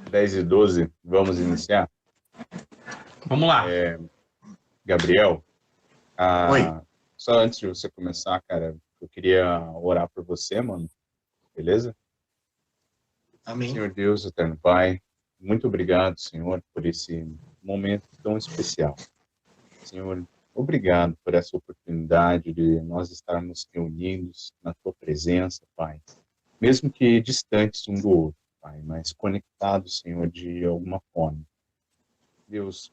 10h12, vamos iniciar? Vamos lá. Gabriel, Oi. só antes de você começar, cara, eu queria orar por você, mano, beleza? Amém. Senhor Deus, eterno Pai, muito obrigado, Senhor, por esse momento tão especial. Senhor, obrigado por essa oportunidade de nós estarmos reunidos na Tua presença, Pai. Mesmo que distantes um do outro, Pai, mas conectados, Senhor, de alguma forma. Deus,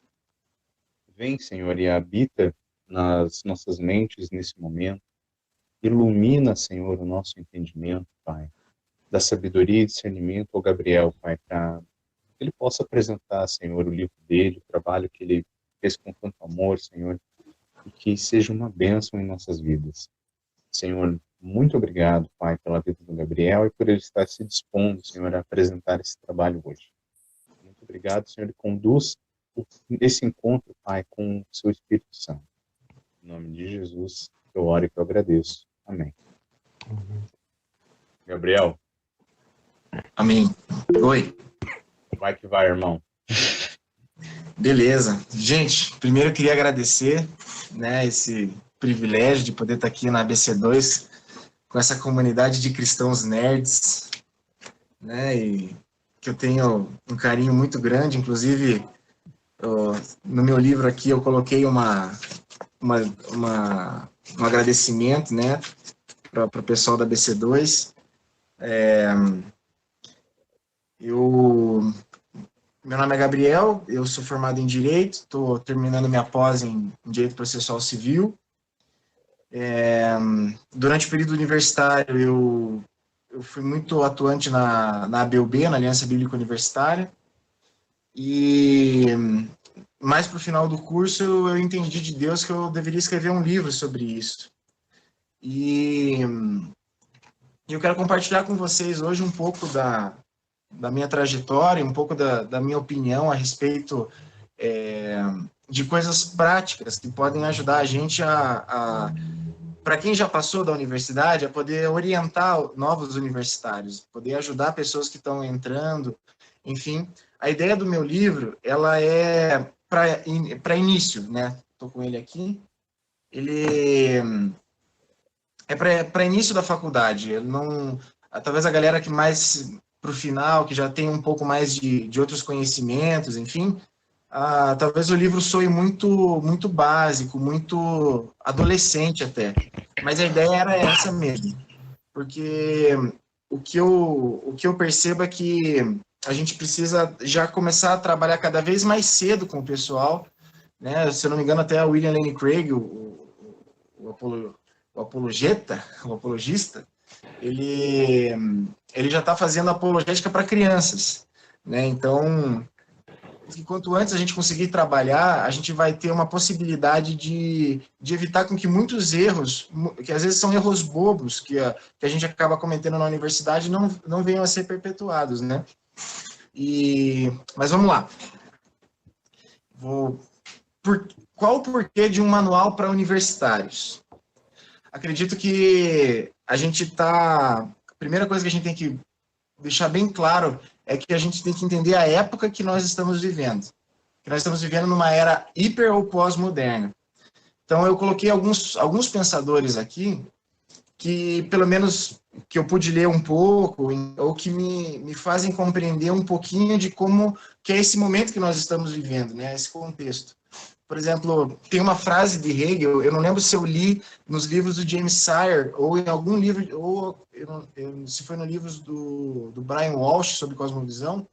vem, Senhor, e habita nas nossas mentes nesse momento. Ilumina, Senhor, o nosso entendimento, Pai. Da sabedoria e discernimento ao Gabriel, Pai, para que ele possa apresentar, Senhor, o livro dele, o trabalho que ele fez com tanto amor, Senhor, e que seja uma bênção em nossas vidas. Senhor, muito obrigado, Pai, pela vida do Gabriel e por ele estar se dispondo, Senhor, a apresentar esse trabalho hoje. Muito obrigado, Senhor, e conduz esse encontro, Pai, com o seu Espírito Santo. Em nome de Jesus, eu oro e eu agradeço. Amém. Gabriel. Amém. Oi. Vai que vai, irmão. Beleza. Gente, primeiro eu queria agradecer, né, esse privilégio de poder estar aqui na ABC2 com essa comunidade de cristãos nerds, né, e que eu tenho um carinho muito grande. Inclusive, no meu livro aqui eu coloquei um agradecimento, né, para o pessoal da ABC2. Meu nome é Gabriel, eu sou formado em Direito, estou terminando minha pós em Direito Processual Civil. Durante o período universitário, eu fui muito atuante na ABUB, na Aliança Bíblica Universitária, e mais para o final do curso eu entendi de Deus que eu deveria escrever um livro sobre isso. E eu quero compartilhar com vocês hoje um pouco da minha trajetória, um pouco da minha opinião a respeito de coisas práticas que podem ajudar a gente para quem já passou da universidade, a poder orientar novos universitários, poder ajudar pessoas que estão entrando, enfim. A ideia do meu livro, ela é para início, né? Estou com ele aqui. Ele é para início da faculdade. Talvez a galera que mais para o final, que já tem um pouco mais de outros conhecimentos, enfim, talvez o livro soe muito básico, muito adolescente até. Mas a ideia era essa mesmo. Porque o que eu percebo é que a gente precisa já começar a trabalhar cada vez mais cedo com o pessoal, né? Se eu não me engano, até o William Lane Craig, o apologista, ele já está fazendo apologética para crianças, né? Então, quanto antes a gente conseguir trabalhar, a gente vai ter uma possibilidade de evitar com que muitos erros, que às vezes são erros bobos, que a gente acaba cometendo na universidade, não venham a ser perpetuados, né? Mas vamos lá. Qual o porquê de um manual para universitários? Acredito que a primeira coisa que a gente tem que deixar bem claro é que a gente tem que entender a época que nós estamos vivendo. Que nós estamos vivendo numa era hiper ou pós-moderna. Então, eu coloquei alguns pensadores aqui que, pelo menos, que eu pude ler um pouco, ou que me fazem compreender um pouquinho de como que é esse momento que nós estamos vivendo, né? Esse contexto. Por exemplo, tem uma frase de Hegel, eu não lembro se eu li nos livros do James Sire, ou em algum livro, ou se foi nos livros do Brian Walsh sobre cosmovisão,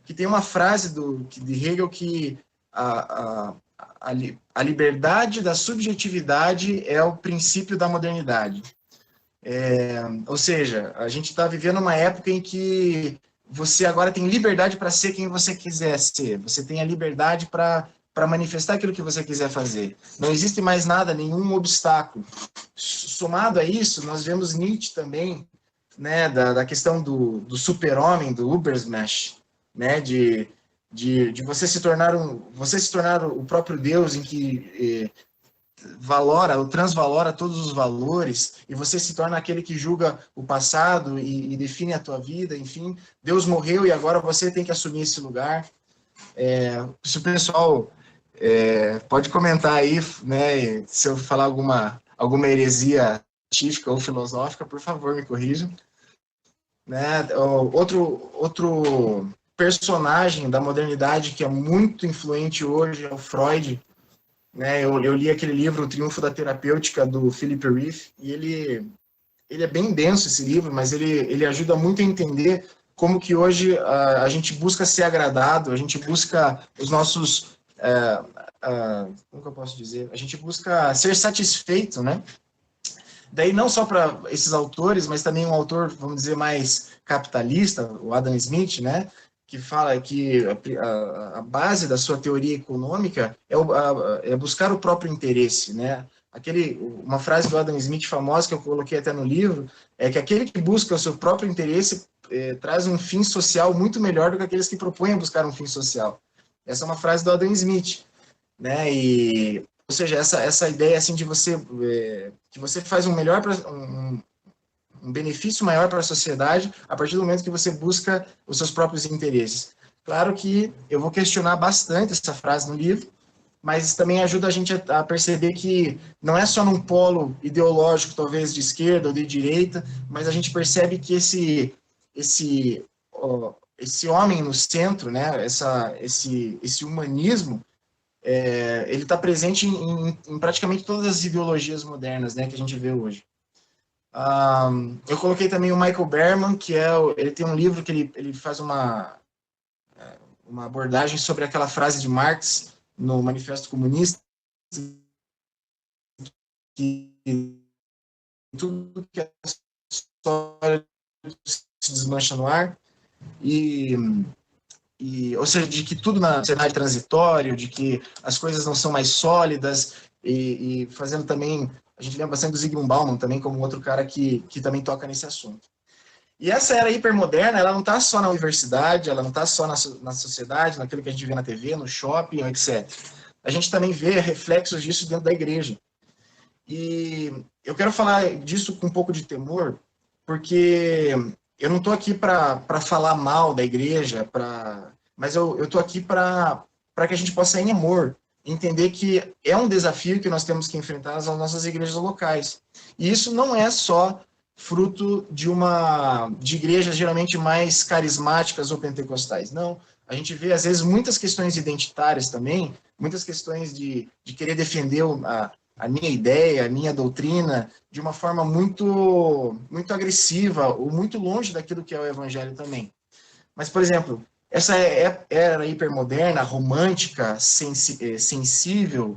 que tem uma frase de Hegel que a liberdade da subjetividade é o princípio da modernidade. Ou seja, a gente está vivendo uma época em que você agora tem liberdade para ser quem você quiser ser, você tem a liberdade para manifestar aquilo que você quiser fazer. Não existe mais nada, nenhum obstáculo. Somado a isso, nós vemos Nietzsche também, né, da questão do super-homem, do Ubersmash, né, de você se tornar o próprio Deus, em que valora ou transvalora todos os valores, e você se torna aquele que julga o passado e define a tua vida, enfim, Deus morreu e agora você tem que assumir esse lugar. Se o pessoal pode comentar aí, né, se eu falar alguma heresia científica ou filosófica, por favor, me corrijam. Né? Outro personagem da modernidade que é muito influente hoje é o Freud. Né? Eu li aquele livro, O Triunfo da Terapêutica, do Philip Rieff, e ele é bem denso, esse livro, mas ele ajuda muito a entender como que hoje a gente busca ser agradado, a gente busca os nossos... como que eu posso dizer? A gente busca ser satisfeito, né? Daí não só para esses autores, mas também um autor, vamos dizer, mais capitalista, o Adam Smith, né? Que fala que a base da sua teoria econômica é buscar o próprio interesse, né? Uma frase do Adam Smith famosa, que eu coloquei até no livro, é que aquele que busca o seu próprio interesse traz um fim social muito melhor do que aqueles que propõem buscar um fim social. Essa é uma frase do Adam Smith, né? Ou seja, essa ideia assim de você que você faz um benefício maior para a sociedade a partir do momento que você busca os seus próprios interesses. Claro que eu vou questionar bastante essa frase no livro, mas também ajuda a gente a perceber que não é só num polo ideológico, talvez de esquerda ou de direita, mas a gente percebe que esse homem no centro, né, esse humanismo, ele está presente em praticamente todas as ideologias modernas, né, que a gente vê hoje. Eu coloquei também o Michael Berman, que ele tem um livro que ele faz uma abordagem sobre aquela frase de Marx no Manifesto Comunista, que tudo que é história se desmancha no ar, ou seja, de que tudo na sociedade é transitório, de que as coisas não são mais sólidas, e fazendo também, a gente lembra bastante do Zygmunt Bauman também, como outro cara que também toca nesse assunto. E essa era hipermoderna, ela não está só na universidade, ela não está só na sociedade, naquilo que a gente vê na TV, no shopping, etc. A gente também vê reflexos disso dentro da igreja. E eu quero falar disso com um pouco de temor, porque eu não estou aqui para falar mal da igreja, mas eu estou aqui para que a gente possa, em amor, entender que é um desafio que nós temos que enfrentar nas nossas igrejas locais. E isso não é só fruto de igrejas geralmente mais carismáticas ou pentecostais. Não, a gente vê, às vezes, muitas questões identitárias também, muitas questões de querer defender a minha ideia, a minha doutrina, de uma forma muito, muito agressiva, ou muito longe daquilo que é o evangelho também. Mas, por exemplo, essa era hipermoderna, romântica, sensível,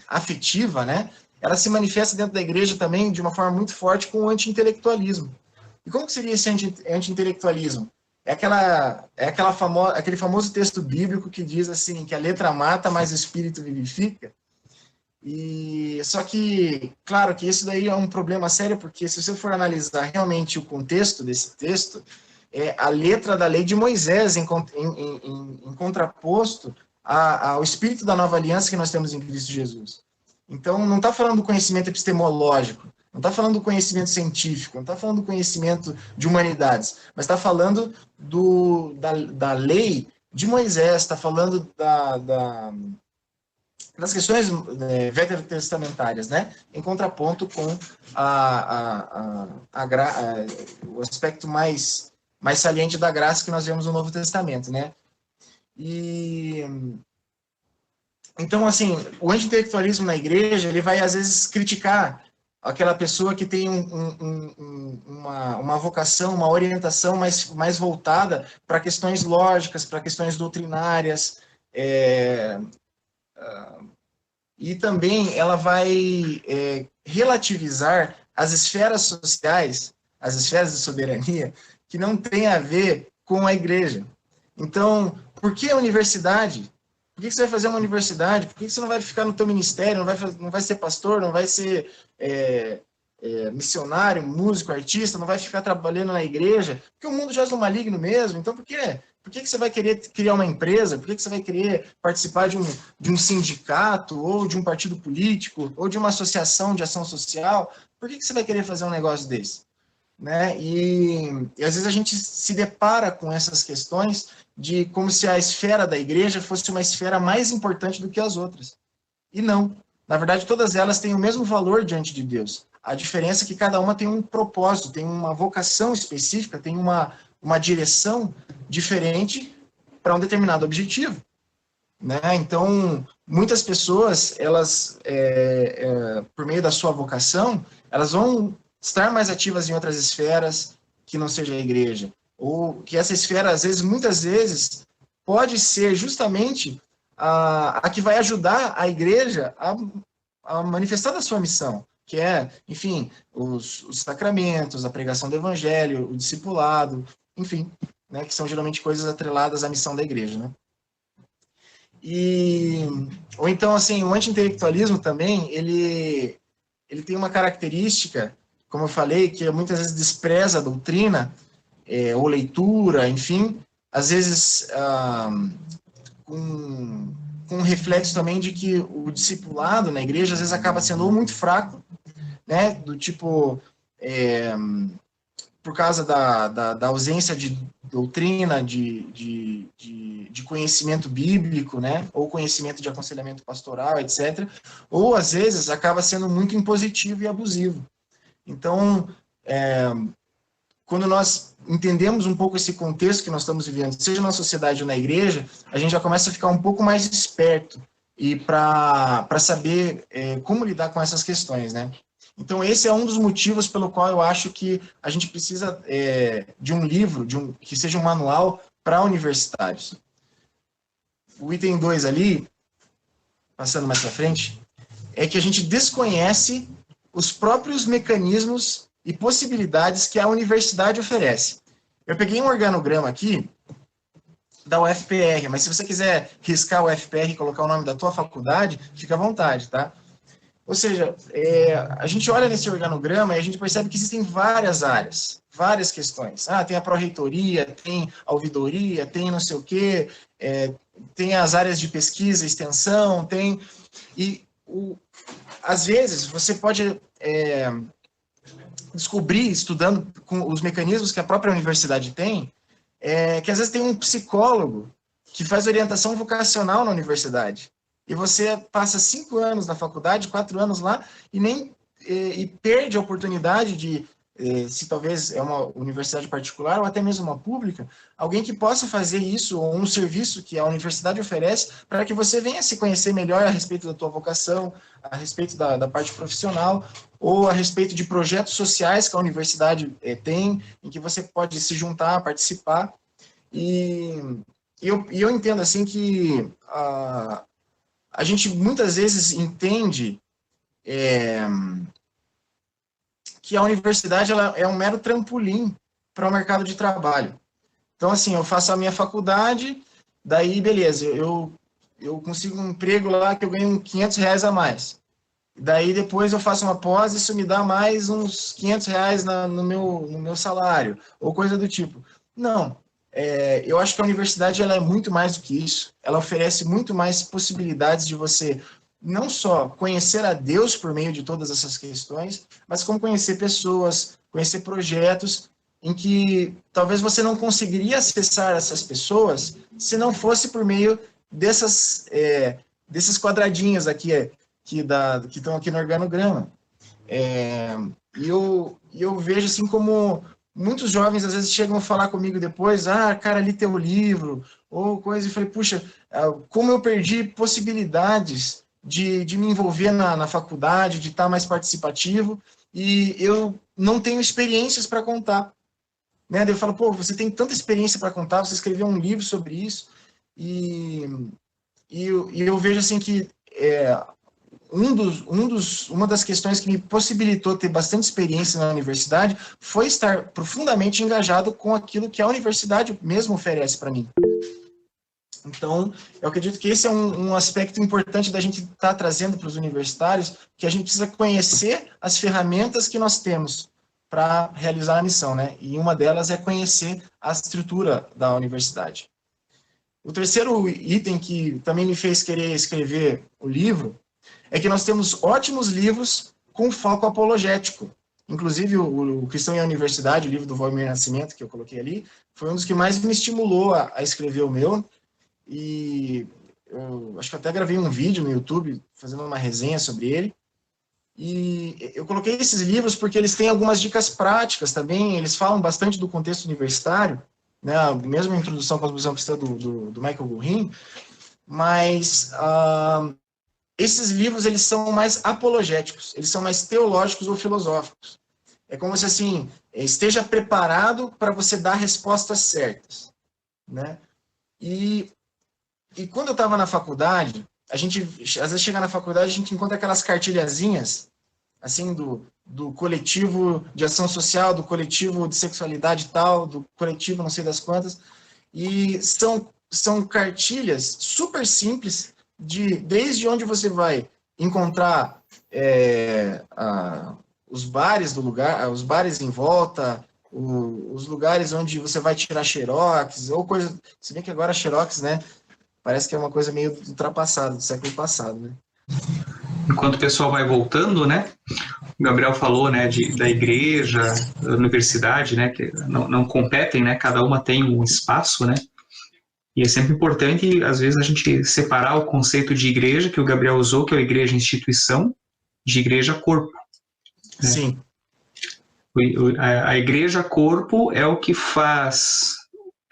afetiva, né? Ela se manifesta dentro da igreja também de uma forma muito forte com o anti-intelectualismo. E como que seria esse anti-intelectualismo? Aquele famoso texto bíblico que diz assim, que a letra mata, mas o espírito vivifica. Só que, claro que isso daí é um problema sério, porque se você for analisar realmente o contexto desse texto, é a letra da lei de Moisés em contraposto ao espírito da nova aliança que nós temos em Cristo Jesus. Então, não está falando do conhecimento epistemológico, não está falando do conhecimento científico, não está falando do conhecimento de humanidades, mas está falando da lei de Moisés, está falando das questões veterotestamentárias, né? Em contraponto com o aspecto mais saliente da graça que nós vemos no Novo Testamento, né? Então, assim, o anti-intelectualismo na igreja, ele vai, às vezes, criticar aquela pessoa que tem uma vocação, uma orientação mais voltada para questões lógicas, para questões doutrinárias, e também ela vai relativizar as esferas sociais, as esferas de soberania, que não tem a ver com a igreja. Então, por que a universidade? Por que você vai fazer uma universidade? Por que você não vai ficar no teu ministério? Não vai ser pastor? Não vai ser missionário, músico, artista? Não vai ficar trabalhando na igreja? Porque o mundo já é maligno mesmo. Então, por Por que você vai querer criar uma empresa? Por que você vai querer participar de um sindicato, ou de um partido político, ou de uma associação de ação social? Por que você vai querer fazer um negócio desse? Né? E às vezes a gente se depara com essas questões de como se a esfera da igreja fosse uma esfera mais importante do que as outras. E não. Na verdade, todas elas têm o mesmo valor diante de Deus. A diferença é que cada uma tem um propósito, tem uma vocação específica, tem uma direção diferente para um determinado objetivo. Né? Então, muitas pessoas, elas, por meio da sua vocação, elas vão estar mais ativas em outras esferas que não seja a igreja. Ou que essa esfera, muitas vezes, pode ser justamente a que vai ajudar a igreja a manifestar a sua missão, que é, enfim, os sacramentos, a pregação do evangelho, o discipulado, enfim, né, que são geralmente coisas atreladas à missão da igreja, né? Ou então, assim, o anti-intelectualismo também, ele tem uma característica, como eu falei, que muitas vezes despreza a doutrina, ou leitura, enfim, às vezes com um reflexo também de que o discipulado na igreja, às vezes, acaba sendo ou muito fraco, né, do tipo, por causa da ausência de doutrina, de conhecimento bíblico, né, ou conhecimento de aconselhamento pastoral, etc., ou, às vezes, acaba sendo muito impositivo e abusivo. Então, quando nós entendemos um pouco esse contexto que nós estamos vivendo, seja na sociedade ou na igreja, a gente já começa a ficar um pouco mais esperto e para saber como lidar com essas questões, né? Então, esse é um dos motivos pelo qual eu acho que a gente precisa de um livro, que seja um manual para universitários. O item 2 ali, passando mais para frente, é que a gente desconhece os próprios mecanismos e possibilidades que a universidade oferece. Eu peguei um organograma aqui da UFPR, mas se você quiser riscar o UFPR e colocar o nome da tua faculdade, fica à vontade, tá? Ou seja, a gente olha nesse organograma e a gente percebe que existem várias áreas, várias questões. Tem a pró-reitoria, tem a ouvidoria, tem não sei o quê, tem as áreas de pesquisa, extensão, tem... Às vezes, você pode descobrir, estudando com os mecanismos que a própria universidade tem, que às vezes tem um psicólogo que faz orientação vocacional na universidade. E você passa 5 anos na faculdade, 4 anos lá, e perde a oportunidade de, se talvez é uma universidade particular ou até mesmo uma pública, alguém que possa fazer isso, ou um serviço que a universidade oferece, para que você venha se conhecer melhor a respeito da tua vocação, a respeito da parte profissional, ou a respeito de projetos sociais que a universidade tem, em que você pode se juntar, participar. E eu entendo assim que a gente muitas vezes entende que a universidade ela é um mero trampolim para o mercado de trabalho. Então, assim, eu faço a minha faculdade, daí, beleza, eu consigo um emprego lá que eu ganho R$500 a mais. Daí, depois eu faço uma pós e isso me dá mais uns R$500 no meu salário, ou coisa do tipo. Não. Eu acho que a universidade ela é muito mais do que isso. Ela oferece muito mais possibilidades de você não só conhecer a Deus por meio de todas essas questões, mas como conhecer pessoas, conhecer projetos em que talvez você não conseguiria acessar essas pessoas se não fosse por meio desses quadradinhos aqui que estão aqui no organograma. E eu vejo assim como muitos jovens às vezes chegam a falar comigo depois, cara, li teu livro, ou coisa, e falei, puxa, como eu perdi possibilidades de me envolver na faculdade, de estar mais participativo, e eu não tenho experiências para contar. Né? Daí eu falo, você tem tanta experiência para contar, você escreveu um livro sobre isso, e eu vejo assim que uma das questões que me possibilitou ter bastante experiência na universidade foi estar profundamente engajado com aquilo que a universidade mesmo oferece para mim. Então, eu acredito que esse é um aspecto importante da gente estar trazendo para os universitários, que a gente precisa conhecer as ferramentas que nós temos para realizar a missão, né? E uma delas é conhecer a estrutura da universidade. O terceiro item que também me fez querer escrever o livro é que nós temos ótimos livros com foco apologético. Inclusive, o Cristão e a Universidade, o livro do Valmir Nascimento, que eu coloquei ali, foi um dos que mais me estimulou a escrever o meu. E eu acho que até gravei um vídeo no YouTube fazendo uma resenha sobre ele. E eu coloquei esses livros porque eles têm algumas dicas práticas também, eles falam bastante do contexto universitário, né, mesmo a introdução à cosmovisão cristã do Michael Gorin, mas esses livros eles são mais apologéticos, eles são mais teológicos ou filosóficos. É como se assim, esteja preparado para você dar respostas certas, né? E quando eu estava na faculdade, a gente, às vezes chega na faculdade, a gente encontra aquelas cartilhazinhas, assim, do coletivo de ação social, do coletivo de sexualidade tal, do coletivo não sei das quantas, e são cartilhas super simples, desde onde você vai encontrar os bares do lugar, os bares em volta, os lugares onde você vai tirar xerox, ou coisa, se bem que agora xerox, né, parece que é uma coisa meio ultrapassada, do século passado, né? Enquanto o pessoal vai voltando, né? O Gabriel falou, né, da igreja, da universidade, né, que não competem, né? Cada uma tem um espaço, né? E é sempre importante, às vezes, a gente separar o conceito de igreja que o Gabriel usou, que é a igreja instituição, de igreja corpo. Né? Sim. A igreja corpo é o que faz,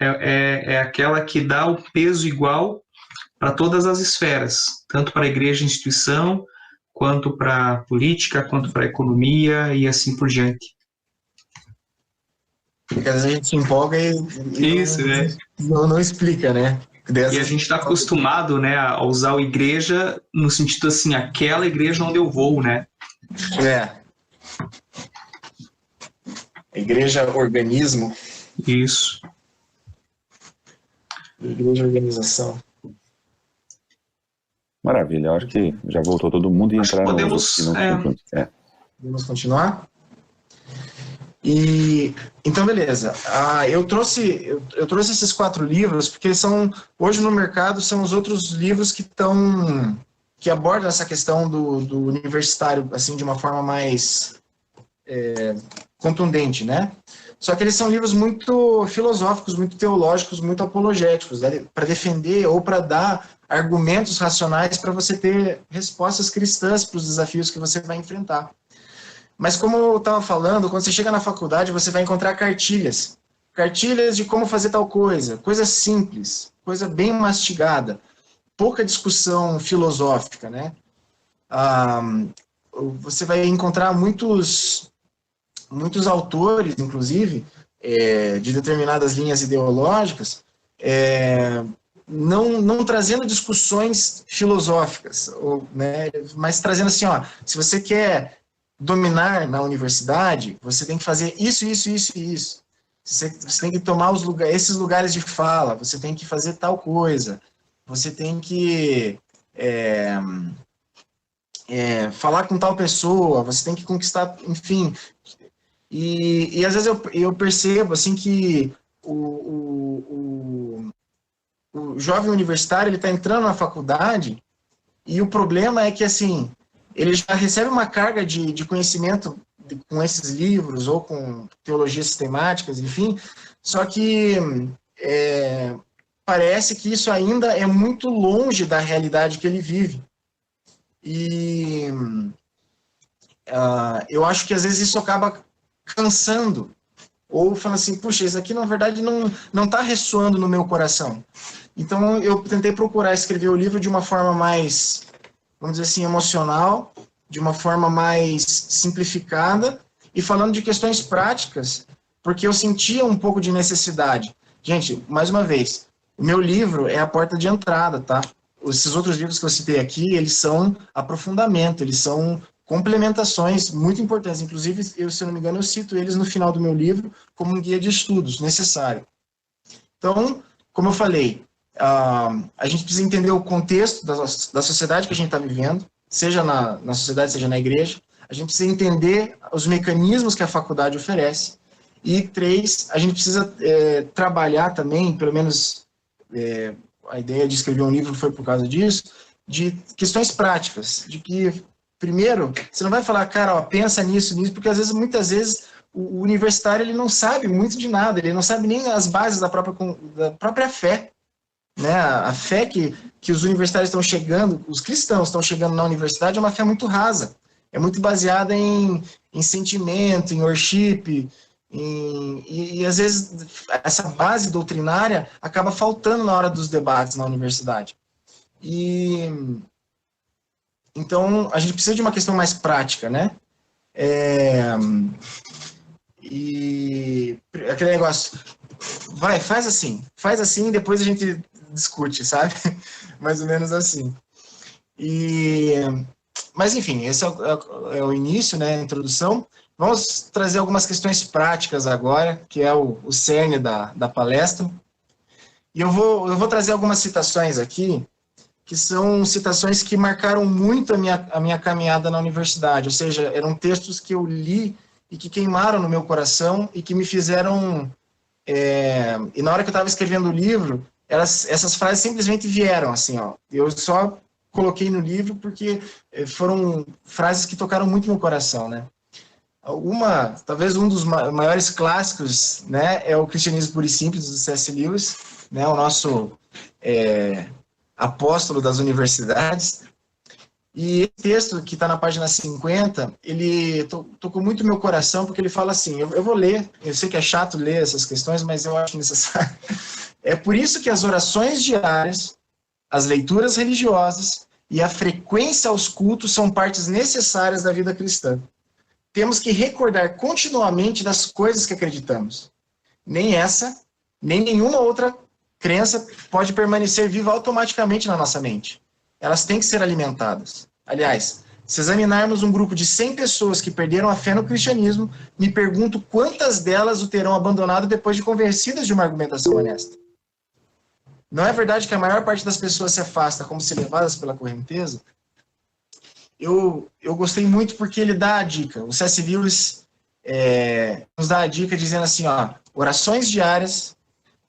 é aquela que dá o peso igual para todas as esferas, tanto para a igreja instituição, quanto para a política, quanto para a economia e assim por diante. Porque às vezes a gente se empolga e isso, né? Não explica, né? E a gente está acostumado, né, a usar o igreja no sentido assim, aquela igreja onde eu vou, né? Igreja organismo. Isso. Igreja organização. Maravilha, eu acho que já voltou todo mundo e entrar podemos, Vamos continuar? Então, beleza. Eu trouxe esses 4 livros porque hoje no mercado são os outros livros que abordam essa questão do universitário assim de uma forma mais contundente, né? Só que eles são livros muito filosóficos, muito teológicos, muito apologéticos, né? Para defender ou para dar argumentos racionais para você ter respostas cristãs para os desafios que você vai enfrentar. Mas como eu estava falando, quando você chega na faculdade, você vai encontrar cartilhas. Cartilhas de como fazer tal coisa. Coisa simples, coisa bem mastigada. Pouca discussão filosófica, né? Você vai encontrar muitos autores, inclusive, de determinadas linhas ideológicas, não trazendo discussões filosóficas, né? Mas trazendo assim, ó, se você quer dominar na universidade, você tem que fazer isso, isso, isso e isso. Você tem que tomar esses lugares de fala, você tem que fazer tal coisa, você tem que falar com tal pessoa, você tem que conquistar, enfim. E às vezes eu percebo assim que o jovem universitário ele está entrando na faculdade e o problema é que assim ele já recebe uma carga de conhecimento com esses livros ou com teologias sistemáticas, enfim, só que parece que isso ainda é muito longe da realidade que ele vive. E eu acho que às vezes isso acaba cansando, ou falando assim, puxa, isso aqui na verdade não está ressoando no meu coração. Então eu tentei procurar escrever o livro de uma forma mais, vamos dizer assim, emocional, de uma forma mais simplificada e falando de questões práticas, porque eu sentia um pouco de necessidade. Gente, mais uma vez, o meu livro é a porta de entrada, tá? Esses outros livros que eu citei aqui, eles são aprofundamento, eles são complementações muito importantes. Inclusive, se eu não me engano, eu cito eles no final do meu livro como um guia de estudos necessário. Então, como eu falei, a gente precisa entender o contexto da sociedade que a gente está vivendo, seja na sociedade, seja na igreja. A gente precisa entender os mecanismos que a faculdade oferece. E 3, a gente precisa trabalhar também, pelo menos a ideia de escrever um livro foi por causa disso, de questões práticas, de que, primeiro, você não vai falar, cara, ó, pensa nisso, porque às vezes, muitas vezes, o universitário ele não sabe muito de nada, ele não sabe nem as bases da própria fé, né? A fé que os universitários estão chegando, os cristãos estão chegando na universidade é uma fé muito rasa, é muito baseada em sentimento, em worship, e às vezes essa base doutrinária acaba faltando na hora dos debates na universidade. Então, a gente precisa de uma questão mais prática, né? E aquele negócio, faz assim, depois a gente discute, sabe? Mais ou menos assim. Mas, enfim, esse é o início, né, a introdução. Vamos trazer algumas questões práticas agora, que é o cerne da palestra. E eu vou trazer algumas citações aqui, que são citações que marcaram muito a minha caminhada na universidade, ou seja, eram textos que eu li e que queimaram no meu coração e que me fizeram... e na hora que eu estava escrevendo o livro, essas frases simplesmente vieram, assim, ó. Eu só coloquei no livro porque foram frases que tocaram muito meu coração, né? Talvez um dos maiores clássicos, né, é o Cristianismo Puro e Simples, do C.S. Lewis, né, o nosso apóstolo das universidades. E esse texto, que está na página 50, ele tocou muito meu coração, porque ele fala assim, eu vou ler, eu sei que é chato ler essas questões, mas eu acho necessário. É por isso que as orações diárias, as leituras religiosas e a frequência aos cultos são partes necessárias da vida cristã. Temos que recordar continuamente das coisas que acreditamos. Nem essa, nem nenhuma outra crença pode permanecer viva automaticamente na nossa mente. Elas têm que ser alimentadas. Aliás, se examinarmos um grupo de 100 pessoas que perderam a fé no cristianismo, me pergunto quantas delas o terão abandonado depois de convencidas de uma argumentação honesta. Não é verdade que a maior parte das pessoas se afasta como se levadas pela correnteza? Eu gostei muito porque ele dá a dica. O C.S. Lewis nos dá a dica dizendo assim, ó, orações diárias,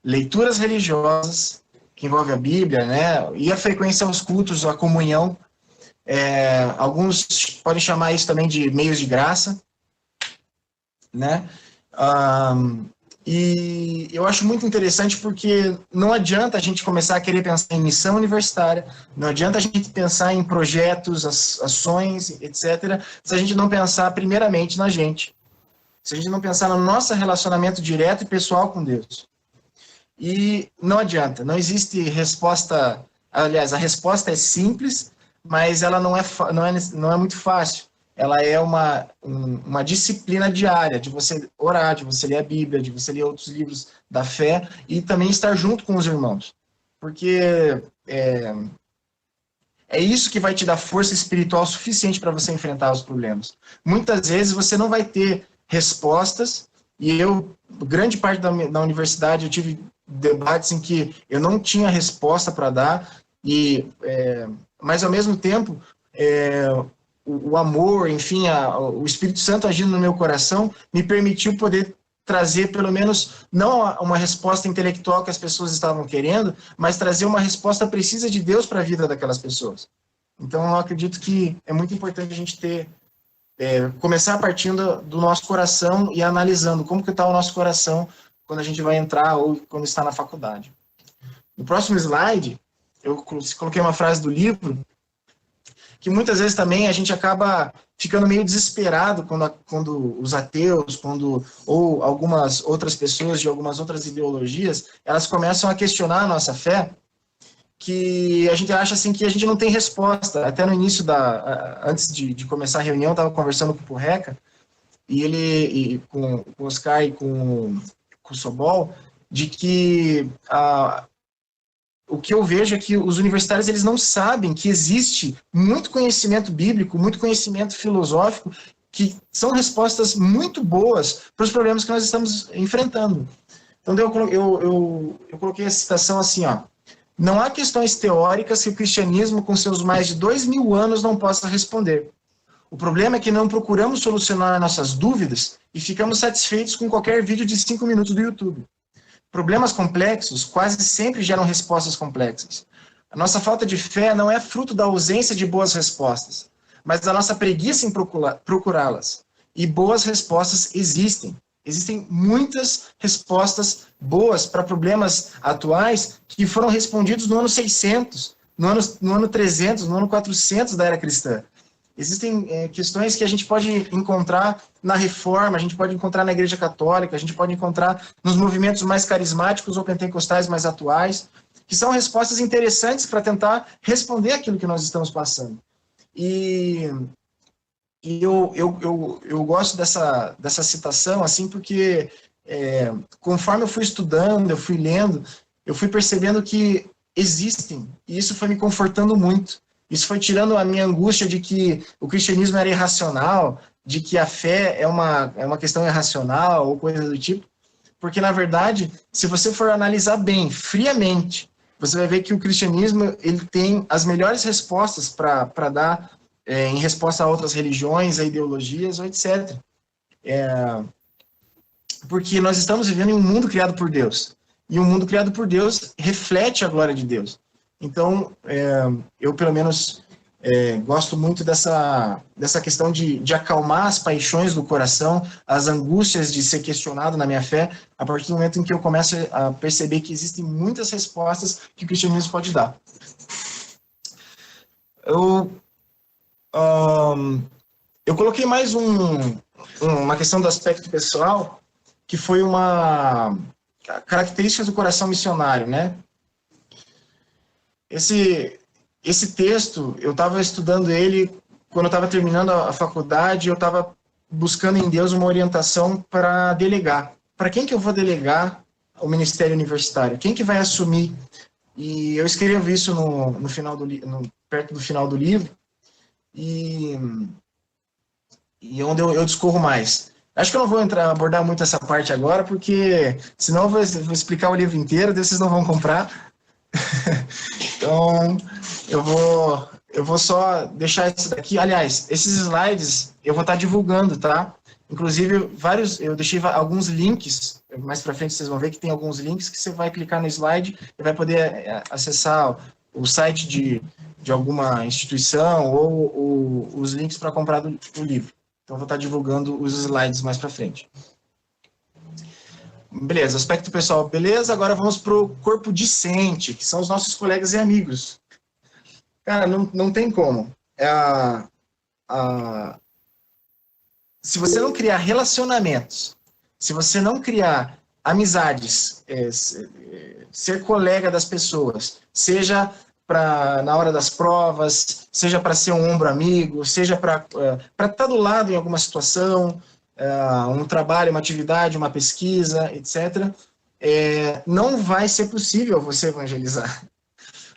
leituras religiosas, que envolve a Bíblia, né, e a frequência aos cultos, a comunhão. Alguns podem chamar isso também de meios de graça, né? E eu acho muito interessante porque não adianta a gente começar a querer pensar em missão universitária, não adianta a gente pensar em projetos, ações, etc., se a gente não pensar primeiramente na gente, se a gente não pensar no nosso relacionamento direto e pessoal com Deus. E não adianta, não existe resposta, aliás, a resposta é simples, mas ela não é muito fácil. Ela é uma disciplina diária de você orar, de você ler a Bíblia, de você ler outros livros da fé e também estar junto com os irmãos. Porque é isso que vai te dar força espiritual suficiente para você enfrentar os problemas. Muitas vezes você não vai ter respostas, e grande parte da universidade, eu tive debates em que eu não tinha resposta para dar, mas ao mesmo tempo, o amor, enfim, o Espírito Santo agindo no meu coração, me permitiu poder trazer, pelo menos, não uma resposta intelectual que as pessoas estavam querendo, mas trazer uma resposta precisa de Deus para a vida daquelas pessoas. Então, eu acredito que é muito importante a gente começar partindo do nosso coração e analisando como que está o nosso coração quando a gente vai entrar ou quando está na faculdade. No próximo slide, eu coloquei uma frase do livro, que muitas vezes também a gente acaba ficando meio desesperado quando os ateus, ou algumas outras pessoas de algumas outras ideologias, elas começam a questionar a nossa fé, que a gente acha assim que a gente não tem resposta. Até no início, antes de começar a reunião, eu estava conversando com o Purreca, e com o Oscar e com o Sobol, de que o que eu vejo é que os universitários eles não sabem que existe muito conhecimento bíblico, muito conhecimento filosófico, que são respostas muito boas para os problemas que nós estamos enfrentando. Então eu coloquei a citação assim, ó: não há questões teóricas que o cristianismo, com seus mais de 2000 anos, não possa responder. O problema é que não procuramos solucionar nossas dúvidas e ficamos satisfeitos com qualquer vídeo de 5 minutos do YouTube. Problemas complexos quase sempre geram respostas complexas. A nossa falta de fé não é fruto da ausência de boas respostas, mas da nossa preguiça em procurá-las. E boas respostas existem. Existem muitas respostas boas para problemas atuais que foram respondidos no ano 600, no ano 300, no ano 400 da era cristã. Existem questões que a gente pode encontrar na Reforma, a gente pode encontrar na Igreja Católica, a gente pode encontrar nos movimentos mais carismáticos ou pentecostais mais atuais, que são respostas interessantes para tentar responder aquilo que nós estamos passando. E eu gosto dessa citação, assim, porque conforme eu fui estudando, eu fui lendo, eu fui percebendo que existem, e isso foi me confortando muito. Isso foi tirando a minha angústia de que o cristianismo era irracional, de que a fé é uma questão irracional ou coisa do tipo, porque, na verdade, se você for analisar bem, friamente, você vai ver que o cristianismo ele tem as melhores respostas para dar em resposta a outras religiões, a ideologias, ou etc. Porque nós estamos vivendo em um mundo criado por Deus, e um mundo criado por Deus reflete a glória de Deus. Então, eu, pelo menos, gosto muito dessa questão de acalmar as paixões do coração, as angústias de ser questionado na minha fé, a partir do momento em que eu começo a perceber que existem muitas respostas que o cristianismo pode dar. Eu coloquei mais uma questão do aspecto pessoal, que foi uma característica do coração missionário, né? Esse texto, eu estava estudando ele quando eu estava terminando a faculdade, eu estava buscando em Deus uma orientação para delegar. Para quem que eu vou delegar o ministério universitário? Quem que vai assumir? E eu escrevo isso no final perto do final do livro, e onde eu discorro mais. Acho que eu não vou abordar muito essa parte agora, porque senão eu vou explicar o livro inteiro, daí vocês não vão comprar. Então, eu vou só deixar isso daqui. Aliás, esses slides eu vou estar divulgando, tá? Inclusive, eu deixei alguns links, mais para frente vocês vão ver que tem alguns links que você vai clicar no slide e vai poder acessar o site de alguma instituição ou os links para comprar o livro. Então, eu vou estar divulgando os slides mais para frente. Beleza, aspecto pessoal, beleza. Agora vamos para o corpo discente, que são os nossos colegas e amigos. Cara, não tem como. Se você não criar relacionamentos, se você não criar amizades, ser colega das pessoas, seja na hora das provas, seja para ser um ombro amigo, seja para estar do lado em alguma situação, um trabalho, uma atividade, uma pesquisa, etc., não vai ser possível você evangelizar.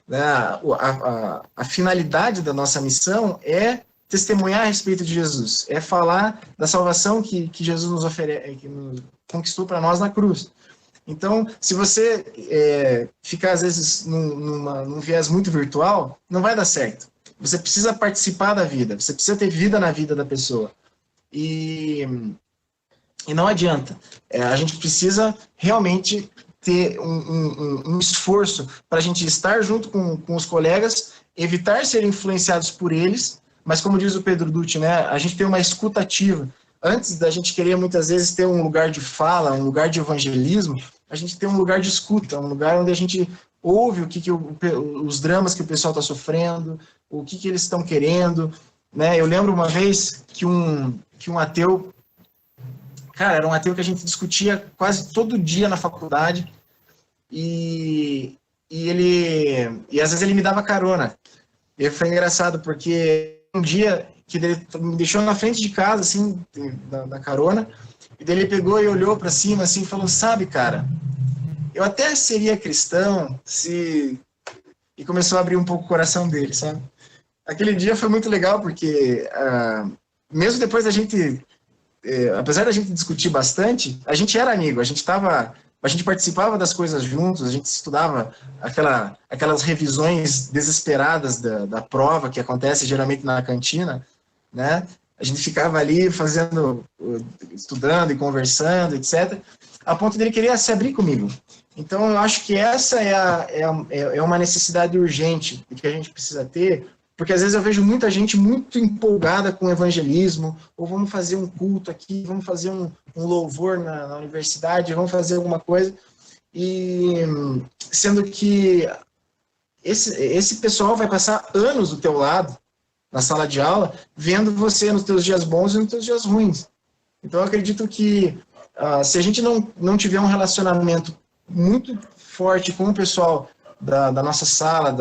A finalidade da nossa missão é testemunhar a respeito de Jesus, é falar da salvação que Jesus nos oferece, que conquistou para nós na cruz. Então, se você ficar, às vezes, num viés muito virtual, não vai dar certo. Você precisa participar da vida, você precisa ter vida na vida da pessoa. E não adianta. A gente precisa realmente ter um esforço para a gente estar junto com os colegas, evitar ser influenciados por eles, mas como diz o Pedro Dutti, né, a gente tem uma escuta ativa. Antes da gente querer, muitas vezes, ter um lugar de fala, um lugar de evangelismo, a gente tem um lugar de escuta, um lugar onde a gente ouve os dramas que o pessoal está sofrendo, o que eles estão querendo. Né? Eu lembro uma vez que um ateu, cara, era um ateu que a gente discutia quase todo dia na faculdade, e às vezes ele me dava carona. E foi engraçado, porque um dia que ele me deixou na frente de casa, assim, na carona, e daí ele pegou e olhou para cima, assim, e falou, sabe, cara, eu até seria cristão se... E começou a abrir um pouco o coração dele, sabe? Aquele dia foi muito legal, porque mesmo depois da gente... apesar da gente discutir bastante, a gente era amigo, a gente participava das coisas juntos, a gente estudava aquelas revisões desesperadas da prova que acontece geralmente na cantina, né? A gente ficava ali estudando e conversando, etc., a ponto dele querer se abrir comigo. Então, eu acho que essa é uma necessidade urgente que a gente precisa ter, porque às vezes eu vejo muita gente muito empolgada com o evangelismo, ou vamos fazer um culto aqui, vamos fazer um louvor na universidade, vamos fazer alguma coisa, e sendo que esse pessoal vai passar anos do teu lado, na sala de aula, vendo você nos teus dias bons e nos teus dias ruins. Então, eu acredito que se a gente não tiver um relacionamento muito forte com o pessoal da nossa sala,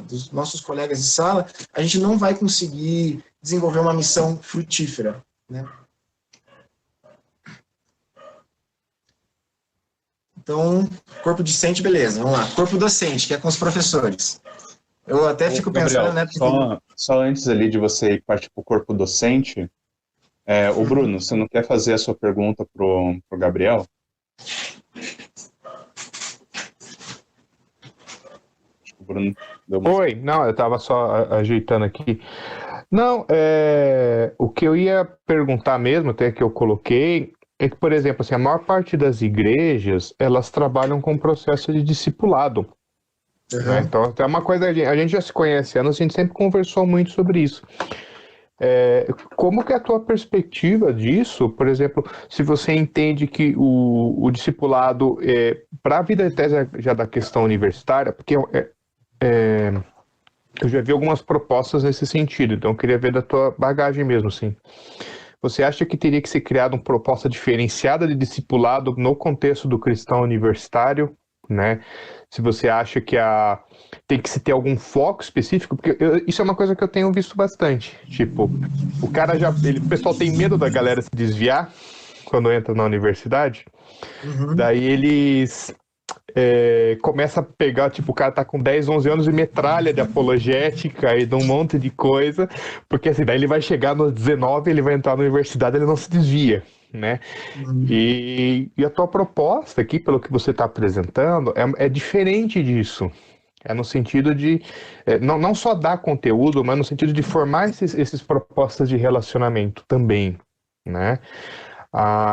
dos nossos colegas de sala, a gente não vai conseguir desenvolver uma missão frutífera, né? Então, corpo discente, beleza, vamos lá. Corpo docente, que é com os professores. Eu até fico Gabriel, pensando, né? Só antes ali de você partir para o corpo docente, o Bruno, você não quer fazer a sua pergunta pro Gabriel? Acho que o Bruno deu uma... Oi, não, eu estava só ajeitando aqui. Não, o que eu ia perguntar mesmo, até que eu coloquei, é que, por exemplo, assim, a maior parte das igrejas, elas trabalham com processo de discipulado. Né? Então, é uma coisa, a gente já se conhece há anos, a gente sempre conversou muito sobre isso. Como que é a tua perspectiva disso? Por exemplo, se você entende que o discipulado, para a vida até já da questão universitária, porque eu já vi algumas propostas nesse sentido, então eu queria ver da tua bagagem mesmo, assim. Você acha que teria que ser criada uma proposta diferenciada de discipulado no contexto do cristão universitário, né? Se você acha que tem que se ter algum foco específico, porque isso é uma coisa que eu tenho visto bastante. Tipo, o pessoal tem medo da galera se desviar quando entra na universidade, daí eles começa a pegar, tipo, o cara tá com 10, 11 anos e metralha de apologética e de um monte de coisa, porque assim, daí ele vai chegar nos 19, ele vai entrar na universidade, ele não se desvia, né? E a tua proposta aqui, pelo que você está apresentando, é diferente disso. É no sentido de, não só dar conteúdo, mas no sentido de formar esses propostas de relacionamento também, né?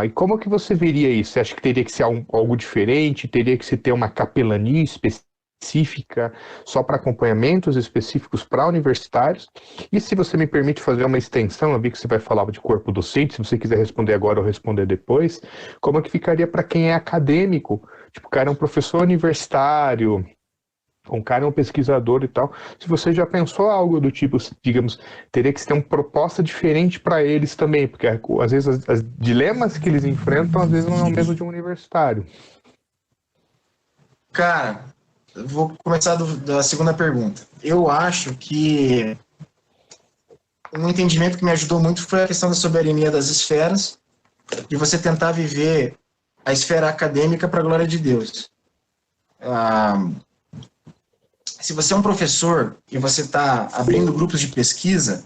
E como que você veria isso? Você acha que teria que ser algo diferente? Teria que se ter uma capelania específica só para acompanhamentos específicos para universitários? E se você me permite fazer uma extensão, eu vi que você vai falar de corpo docente, se você quiser responder agora ou responder depois, como é que ficaria para quem é acadêmico? Tipo, o cara é um professor universitário, um cara é um pesquisador e tal. Se você já pensou algo do tipo, digamos, teria que ter uma proposta diferente para eles também, porque às vezes os dilemas que eles enfrentam, às vezes não é o mesmo de um universitário. Cara, eu vou começar da segunda pergunta. Eu acho que um entendimento que me ajudou muito foi a questão da soberania das esferas, de você tentar viver a esfera acadêmica para a glória de Deus. Se você é um professor e você está abrindo grupos de pesquisa,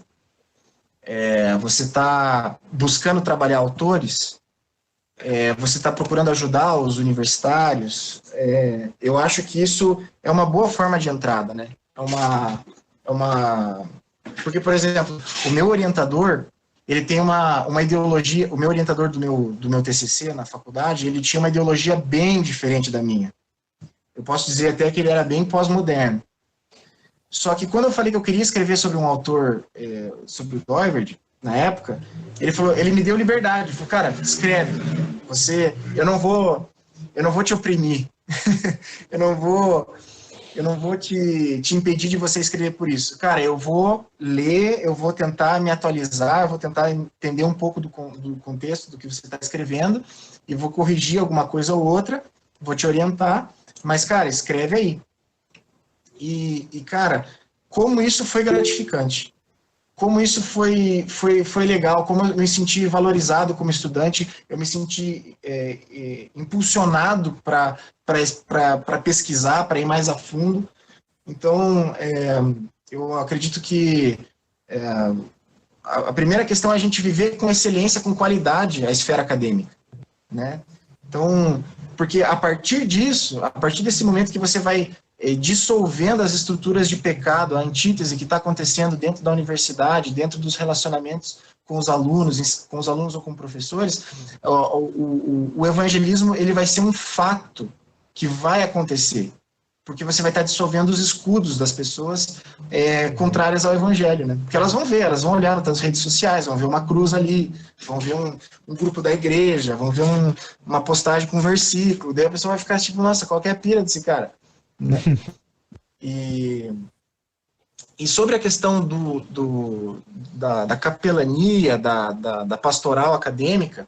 você está buscando trabalhar autores, você está procurando ajudar os universitários, eu acho que isso é uma boa forma de entrada, né? Porque, por exemplo, o meu orientador, ele tem uma ideologia, o meu orientador do meu TCC na faculdade, ele tinha uma ideologia bem diferente da minha. Eu posso dizer até que ele era bem pós-moderno. Só que quando eu falei que eu queria escrever sobre um autor, sobre o Doiverd, na época, ele me deu liberdade. Ele falou, cara, escreve. Eu não vou te oprimir. eu não vou te impedir de você escrever por isso. Cara, eu vou ler, eu vou tentar me atualizar, eu vou tentar entender um pouco do contexto do que você está escrevendo e vou corrigir alguma coisa ou outra, vou te orientar, mas, cara, escreve aí. E cara, como isso foi gratificante, como isso foi legal, como eu me senti valorizado como estudante, eu me senti impulsionado para pesquisar, para ir mais a fundo. Então, eu acredito que a primeira questão é a gente viver com excelência, com qualidade, a esfera acadêmica, né? Então, porque a partir disso, a partir desse momento que você vai dissolvendo as estruturas de pecado, a antítese que está acontecendo dentro da universidade, dentro dos relacionamentos com os alunos ou com professores, o evangelismo ele vai ser um fato que vai acontecer, porque você vai estar dissolvendo os escudos das pessoas contrárias ao evangelho, né? Porque elas vão ver, elas vão olhar nas redes sociais, vão ver uma cruz ali, vão ver um grupo da igreja, vão ver uma postagem com um versículo, daí a pessoa vai ficar tipo, nossa, qual que é a pira desse cara? Né? E sobre a questão da capelania, da pastoral acadêmica,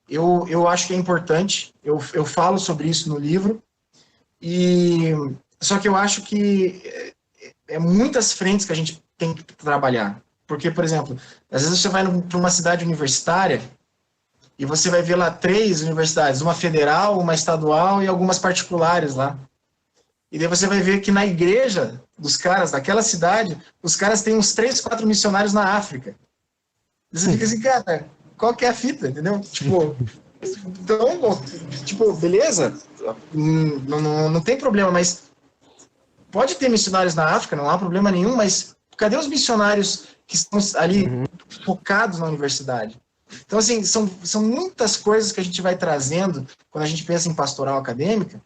eu acho que é importante, eu falo sobre isso no livro, só que eu acho que é muitas frentes que a gente tem que trabalhar. Porque, por exemplo, às vezes você vai para uma cidade universitária e você vai ver lá 3 universidades, uma federal, uma estadual e algumas particulares lá. E daí você vai ver que na igreja dos caras daquela cidade, os caras têm uns 3, 4 missionários na África. E você fica assim, cara, qual que é a fita, entendeu? Tipo, então, tipo, beleza, não tem problema, mas pode ter missionários na África, não há problema nenhum, mas cadê os missionários que estão ali focados na universidade? Então, assim, são muitas coisas que a gente vai trazendo quando a gente pensa em pastoral acadêmica,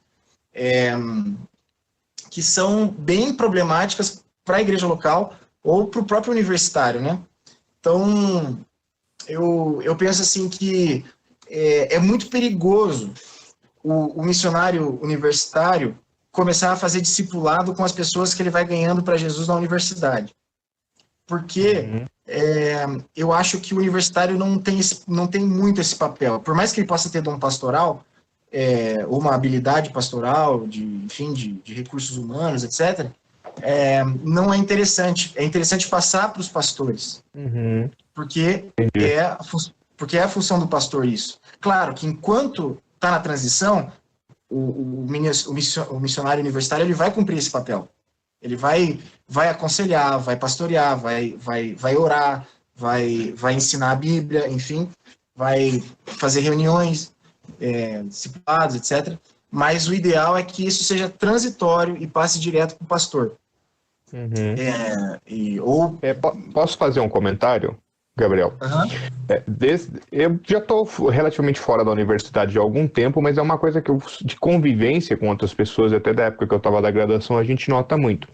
que são bem problemáticas para a igreja local ou para o próprio universitário, né? Então, eu penso assim que é muito perigoso o missionário universitário começar a fazer discipulado com as pessoas que ele vai ganhando para Jesus na universidade. Porque eu acho que o universitário não tem muito esse papel. Por mais que ele possa ter dom pastoral, ou uma habilidade pastoral, de recursos humanos, etc., não é interessante. É interessante passar para os pastores. Porque é a função do pastor isso. Claro que enquanto está na transição, o missionário universitário ele vai cumprir esse papel. Ele vai aconselhar, vai pastorear, vai orar, vai ensinar a Bíblia, enfim, vai fazer reuniões, discipulados, etc. Mas o ideal é que isso seja transitório e passe direto para o pastor. Posso fazer um comentário, Gabriel? Eu já estou relativamente fora da universidade há algum tempo, mas é uma coisa que de convivência com outras pessoas, até da época que eu estava da graduação, a gente nota muito.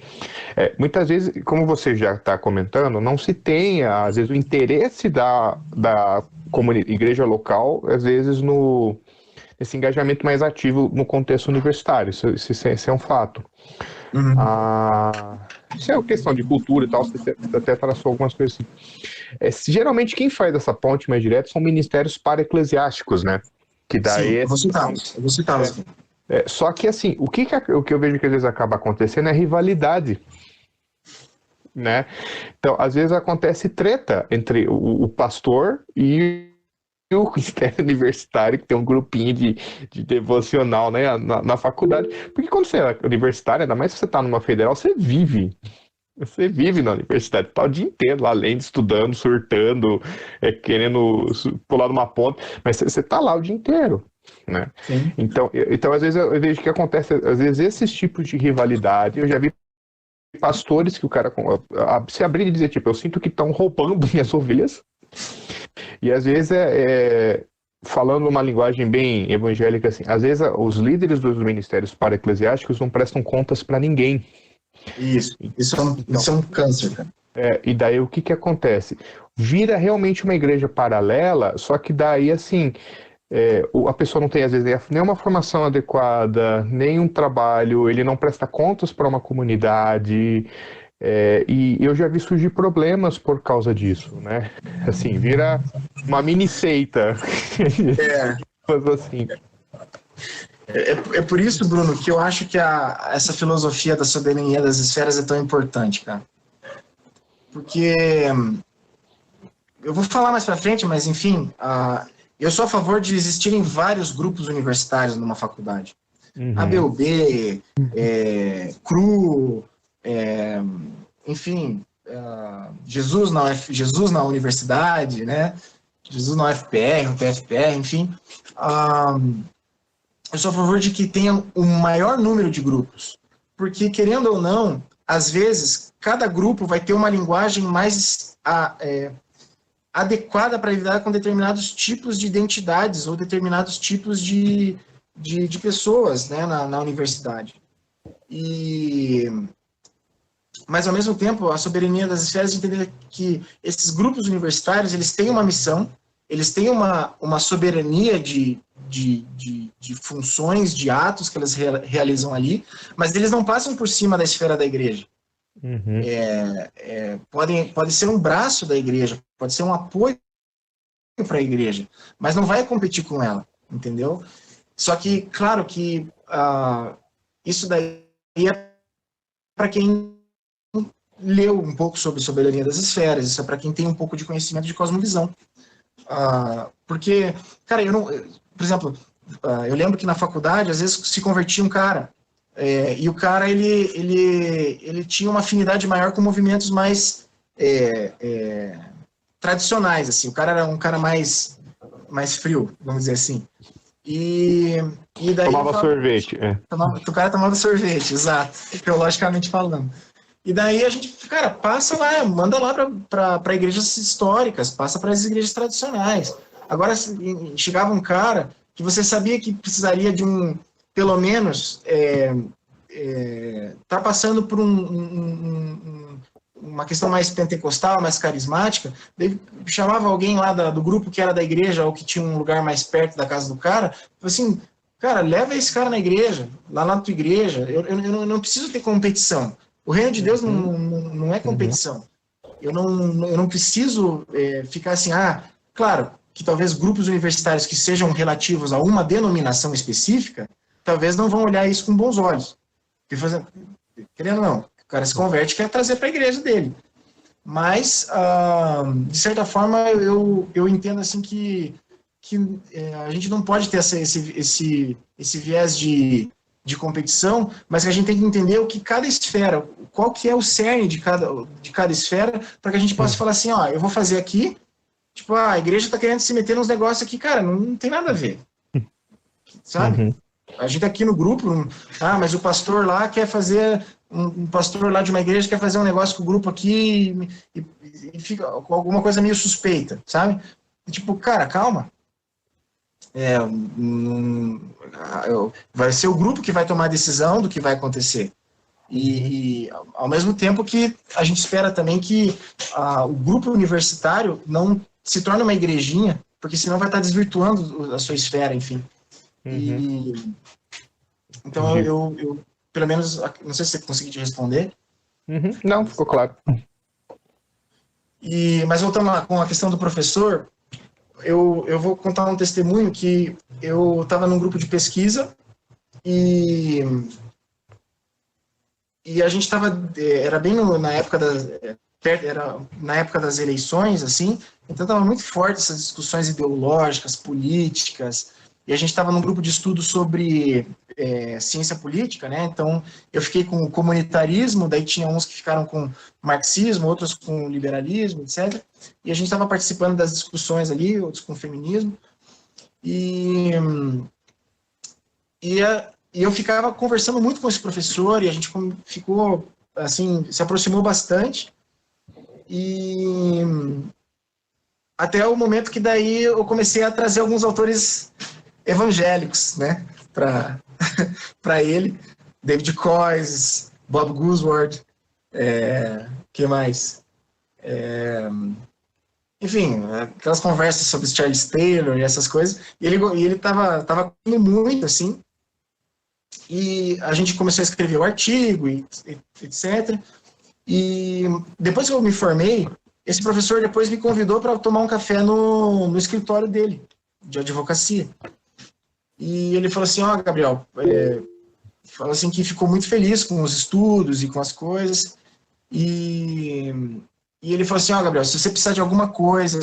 Muitas vezes, como você já está comentando, não se tem, às vezes, o interesse da igreja local, às vezes, nesse engajamento mais ativo no contexto universitário. Isso é um fato. Isso é uma questão de cultura e tal, você até traçou algumas coisas assim. Geralmente quem faz essa ponte mais direta são ministérios para-eclesiásticos, né? Que daí Sim, eu vou citá-los. Só que assim, o que eu vejo que às vezes acaba acontecendo é rivalidade, né? Então, às vezes acontece treta entre o pastor e o ministério universitário, que tem um grupinho de devocional, né, na faculdade. Porque quando você é universitário, ainda mais se você está numa federal, você vive na universidade, tá o dia inteiro lá, lendo, estudando, surtando, querendo pular numa ponte, mas você tá lá o dia inteiro, né? Então, às vezes eu vejo que acontece, às vezes esses tipos de rivalidade, eu já vi pastores que o cara se abrir e dizer, tipo, eu sinto que estão roubando minhas ovelhas, e às vezes falando uma linguagem bem evangélica, assim, às vezes os líderes dos ministérios para-eclesiásticos não prestam contas para ninguém. Isso é um câncer, cara. E daí o que acontece? Vira realmente uma igreja paralela, só que daí, assim, a pessoa não tem, às vezes, nem uma formação adequada, nem um trabalho, ele não presta contas para uma comunidade, e eu já vi surgir problemas por causa disso, né? Assim, vira uma mini seita. Assim. É por isso, Bruno, que eu acho que essa filosofia da soberania das esferas é tão importante, cara. Porque eu vou falar mais pra frente, mas enfim, eu sou a favor de existirem vários grupos universitários numa faculdade. ABUB, CRU, enfim, Jesus na universidade, né? Jesus na UFPR, no PFPR, enfim. Eu sou a favor de que tenha um maior número de grupos, porque, querendo ou não, às vezes, cada grupo vai ter uma linguagem mais adequada para lidar com determinados tipos de identidades ou determinados tipos de de pessoas, né, na universidade. Mas, ao mesmo tempo, a soberania das esferas, entender que esses grupos universitários, eles têm uma missão, eles têm uma soberania de funções, de atos que eles realizam ali, mas eles não passam por cima da esfera da igreja. Uhum. Pode ser um braço da igreja, pode ser um apoio para a igreja, mas não vai competir com ela, entendeu? Só que, claro que isso daí é para quem leu um pouco sobre soberania das esferas, isso é para quem tem um pouco de conhecimento de cosmovisão. Porque, cara, por exemplo, eu lembro que na faculdade, às vezes, se convertia um cara, e o cara, ele tinha uma afinidade maior com movimentos mais tradicionais, assim, o cara era um cara mais frio, vamos dizer assim. E daí Tomava sorvete. O cara tomava sorvete, exato, teologicamente falando. E daí a gente, cara, passa lá, manda lá para igrejas históricas, passa para as igrejas tradicionais. Agora, chegava um cara que você sabia que precisaria de pelo menos, tá passando por uma questão mais pentecostal, mais carismática, daí chamava alguém lá do grupo que era da igreja ou que tinha um lugar mais perto da casa do cara, assim, cara, leva esse cara na igreja, lá na tua igreja, eu não preciso ter competição. O reino de Deus não é competição. Eu não preciso ficar assim, claro, que talvez grupos universitários que sejam relativos a uma denominação específica, talvez não vão olhar isso com bons olhos. Querendo ou não, o cara se converte e quer trazer para a igreja dele. Mas, de certa forma, eu entendo assim que a gente não pode ter esse viés de competição, mas que a gente tem que entender o que cada esfera, qual que é o cerne de cada esfera, para que a gente possa falar assim, eu vou fazer aqui, tipo, a igreja está querendo se meter nos negócios aqui, cara, não tem nada a ver. Sabe? Uhum. A gente aqui no grupo, mas o pastor lá quer fazer, um pastor lá de uma igreja quer fazer um negócio com o grupo aqui e fica com alguma coisa meio suspeita, sabe? E, tipo, cara, calma. Vai ser o grupo que vai tomar a decisão do que vai acontecer. E ao mesmo tempo que a gente espera também que o grupo universitário não se torne uma igrejinha, porque senão vai estar desvirtuando a sua esfera, enfim. Uhum. Então eu pelo menos, não sei se você conseguiu te responder. Uhum. Não, ficou claro. Mas voltando lá com a questão do professor, eu vou contar um testemunho que eu estava num grupo de pesquisa e a gente estava, era bem na época das eleições, assim, então estava muito forte essas discussões ideológicas, políticas, e a gente estava num grupo de estudo sobre ciência política, né? Então eu fiquei com o comunitarismo, daí tinha uns que ficaram com marxismo, outros com liberalismo, etc. E a gente estava participando das discussões ali, outros com feminismo, e eu ficava conversando muito com esse professor, e a gente ficou, assim, se aproximou bastante, e até o momento que daí eu comecei a trazer alguns autores evangélicos, né, para ele, David Coyce, Bob Gusward, que mais? Enfim, aquelas conversas sobre Charles Taylor e essas coisas, e ele tava muito, assim, e a gente começou a escrever o artigo, e etc. E depois que eu me formei, esse professor depois me convidou para tomar um café no escritório dele, de advocacia. E ele falou assim, Gabriel, falou assim que ficou muito feliz com os estudos e com as coisas, e ele falou assim, Gabriel, se você precisar de alguma coisa,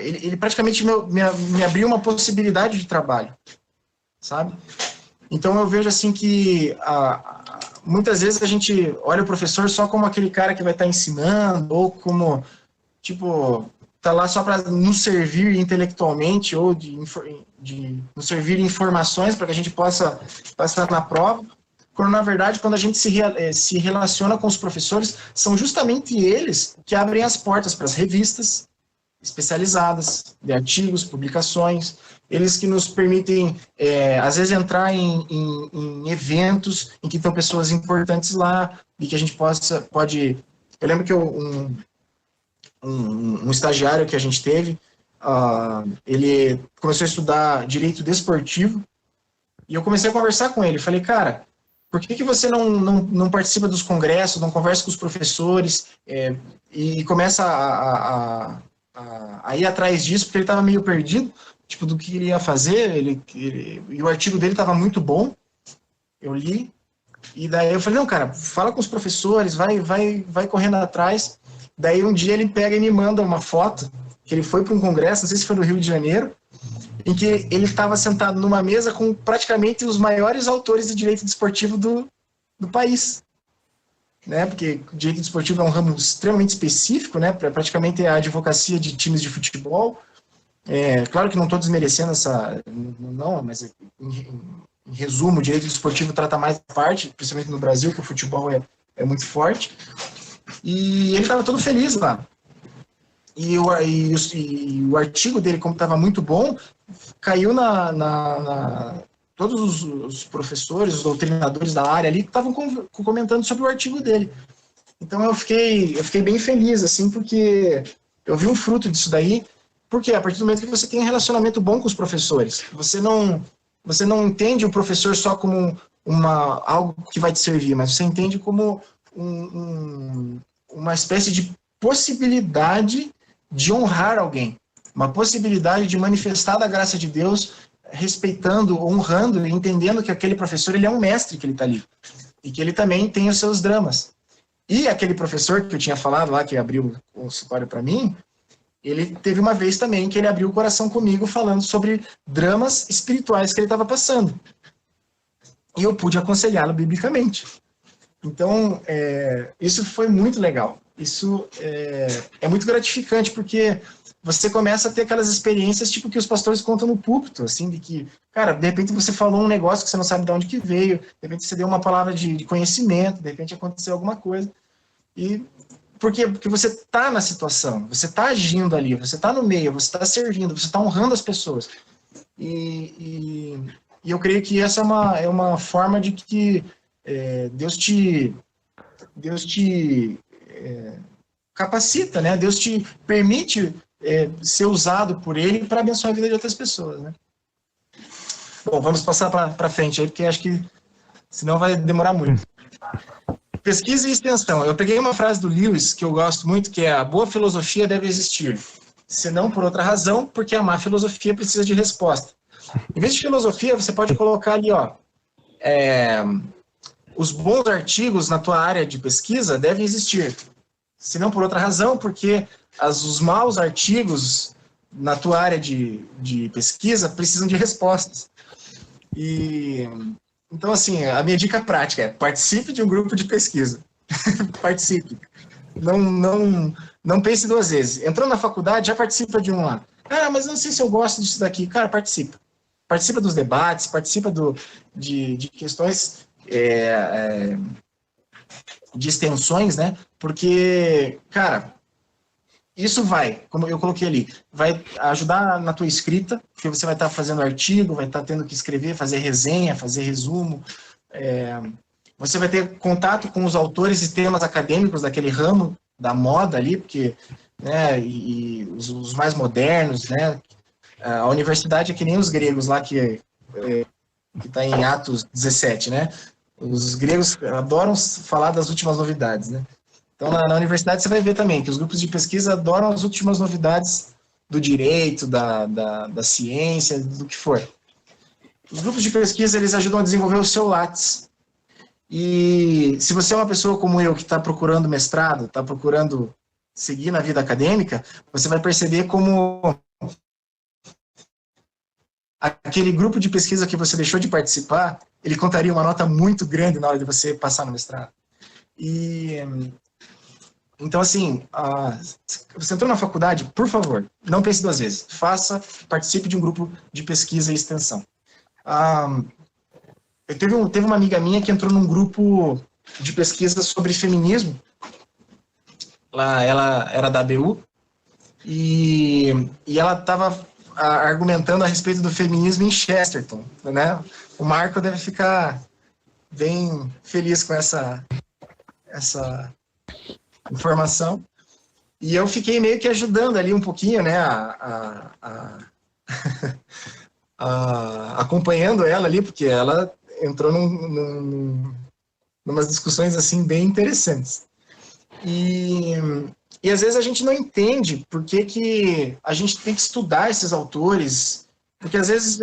ele praticamente me abriu uma possibilidade de trabalho, sabe? Então eu vejo assim que muitas vezes a gente olha o professor só como aquele cara que vai estar ensinando, ou como, tipo, tá lá só para nos servir intelectualmente, ou de nos servir informações para que a gente possa passar na prova, quando na verdade, quando a gente se relaciona com os professores, são justamente eles que abrem as portas para as revistas, especializadas, de artigos, publicações, eles que nos permitem, às vezes, entrar em eventos em que estão pessoas importantes lá, e que a gente pode... Eu lembro que um estagiário que a gente teve, ele começou a estudar direito desportivo, e eu comecei a conversar com ele. Falei, cara, por que você não participa dos congressos, não conversa com os professores, e começa a ir atrás disso, porque ele estava meio perdido, tipo, do que ele ia fazer, e o artigo dele estava muito bom, eu li, e daí eu falei, não, cara, fala com os professores, vai correndo atrás. Daí um dia ele pega e me manda uma foto, que ele foi para um congresso, não sei se foi no Rio de Janeiro, em que ele estava sentado numa mesa com praticamente os maiores autores de direito desportivo do país. Né? Porque o direito desportivo é um ramo extremamente específico, né? Praticamente a advocacia de times de futebol. Claro que não estou desmerecendo não, mas em resumo, o direito desportivo trata mais parte, principalmente no Brasil, que o futebol é muito forte. E ele estava todo feliz lá. E o artigo dele, como estava muito bom, caiu todos os professores, os doutrinadores da área ali, estavam comentando sobre o artigo dele. Então eu fiquei bem feliz, assim, porque eu vi um fruto disso daí, porque a partir do momento que você tem um relacionamento bom com os professores, você não entende o professor só como algo que vai te servir, mas você entende como uma espécie de possibilidade de honrar alguém, uma possibilidade de manifestar da graça de Deus, respeitando, honrando e entendendo que aquele professor ele é um mestre, que ele está ali, e que ele também tem os seus dramas. E aquele professor que eu tinha falado lá, que abriu o consultório para mim, ele teve uma vez também que ele abriu o coração comigo falando sobre dramas espirituais que ele estava passando. E eu pude aconselhá-lo biblicamente. Então, isso foi muito legal. Isso é muito gratificante, porque você começa a ter aquelas experiências tipo que os pastores contam no púlpito, assim, de que, cara, de repente você falou um negócio que você não sabe de onde que veio, de repente você deu uma palavra de conhecimento, de repente aconteceu alguma coisa. E por quê? Porque você está na situação, você está agindo ali, você está no meio, você está servindo, você está honrando as pessoas. E eu creio que essa é uma forma de que Deus te capacita, né? Deus te permite ser usado por Ele para abençoar a vida de outras pessoas, né? Bom, vamos passar para frente aí, porque acho que senão vai demorar muito. Pesquisa e extensão. Eu peguei uma frase do Lewis que eu gosto muito, que é: a boa filosofia deve existir, se não por outra razão, porque a má filosofia precisa de resposta. Em vez de filosofia, você pode colocar ali, os bons artigos na tua área de pesquisa devem existir, se não por outra razão, porque os maus artigos na tua área de pesquisa precisam de respostas. Então, assim, a minha dica prática é: participe de um grupo de pesquisa. Participe. Não pense duas vezes. Entrou na faculdade, já participa de um lá. Ah, mas não sei se eu gosto disso daqui. Cara, participa. Participa dos debates, participa de questões de extensões, né? Porque, cara, isso como eu coloquei ali, vai ajudar na tua escrita, porque você vai estar fazendo artigo, vai estar tendo que escrever, fazer resenha, fazer resumo. Você vai ter contato com os autores e temas acadêmicos daquele ramo da moda ali, porque, né, e os mais modernos, né? A universidade é que nem os gregos lá, que está em Atos 17, né? Os gregos adoram falar das últimas novidades, né? Então, na universidade você vai ver também que os grupos de pesquisa adoram as últimas novidades do direito, da ciência, do que for. Os grupos de pesquisa, eles ajudam a desenvolver o seu Lattes. E se você é uma pessoa como eu, que está procurando mestrado, está procurando seguir na vida acadêmica, você vai perceber como aquele grupo de pesquisa que você deixou de participar, ele contaria uma nota muito grande na hora de você passar no mestrado. Então, assim, você entrou na faculdade, por favor, não pense duas vezes. Participe de um grupo de pesquisa e extensão. Teve uma amiga minha que entrou num grupo de pesquisa sobre feminismo. Ela era da ABU. e ela estava argumentando a respeito do feminismo em Chesterton, né? O Marco deve ficar bem feliz com essa informação. E eu fiquei meio que ajudando ali um pouquinho, né, acompanhando ela ali, porque ela entrou numas discussões assim bem interessantes. E às vezes a gente não entende por que a gente tem que estudar esses autores, porque às vezes,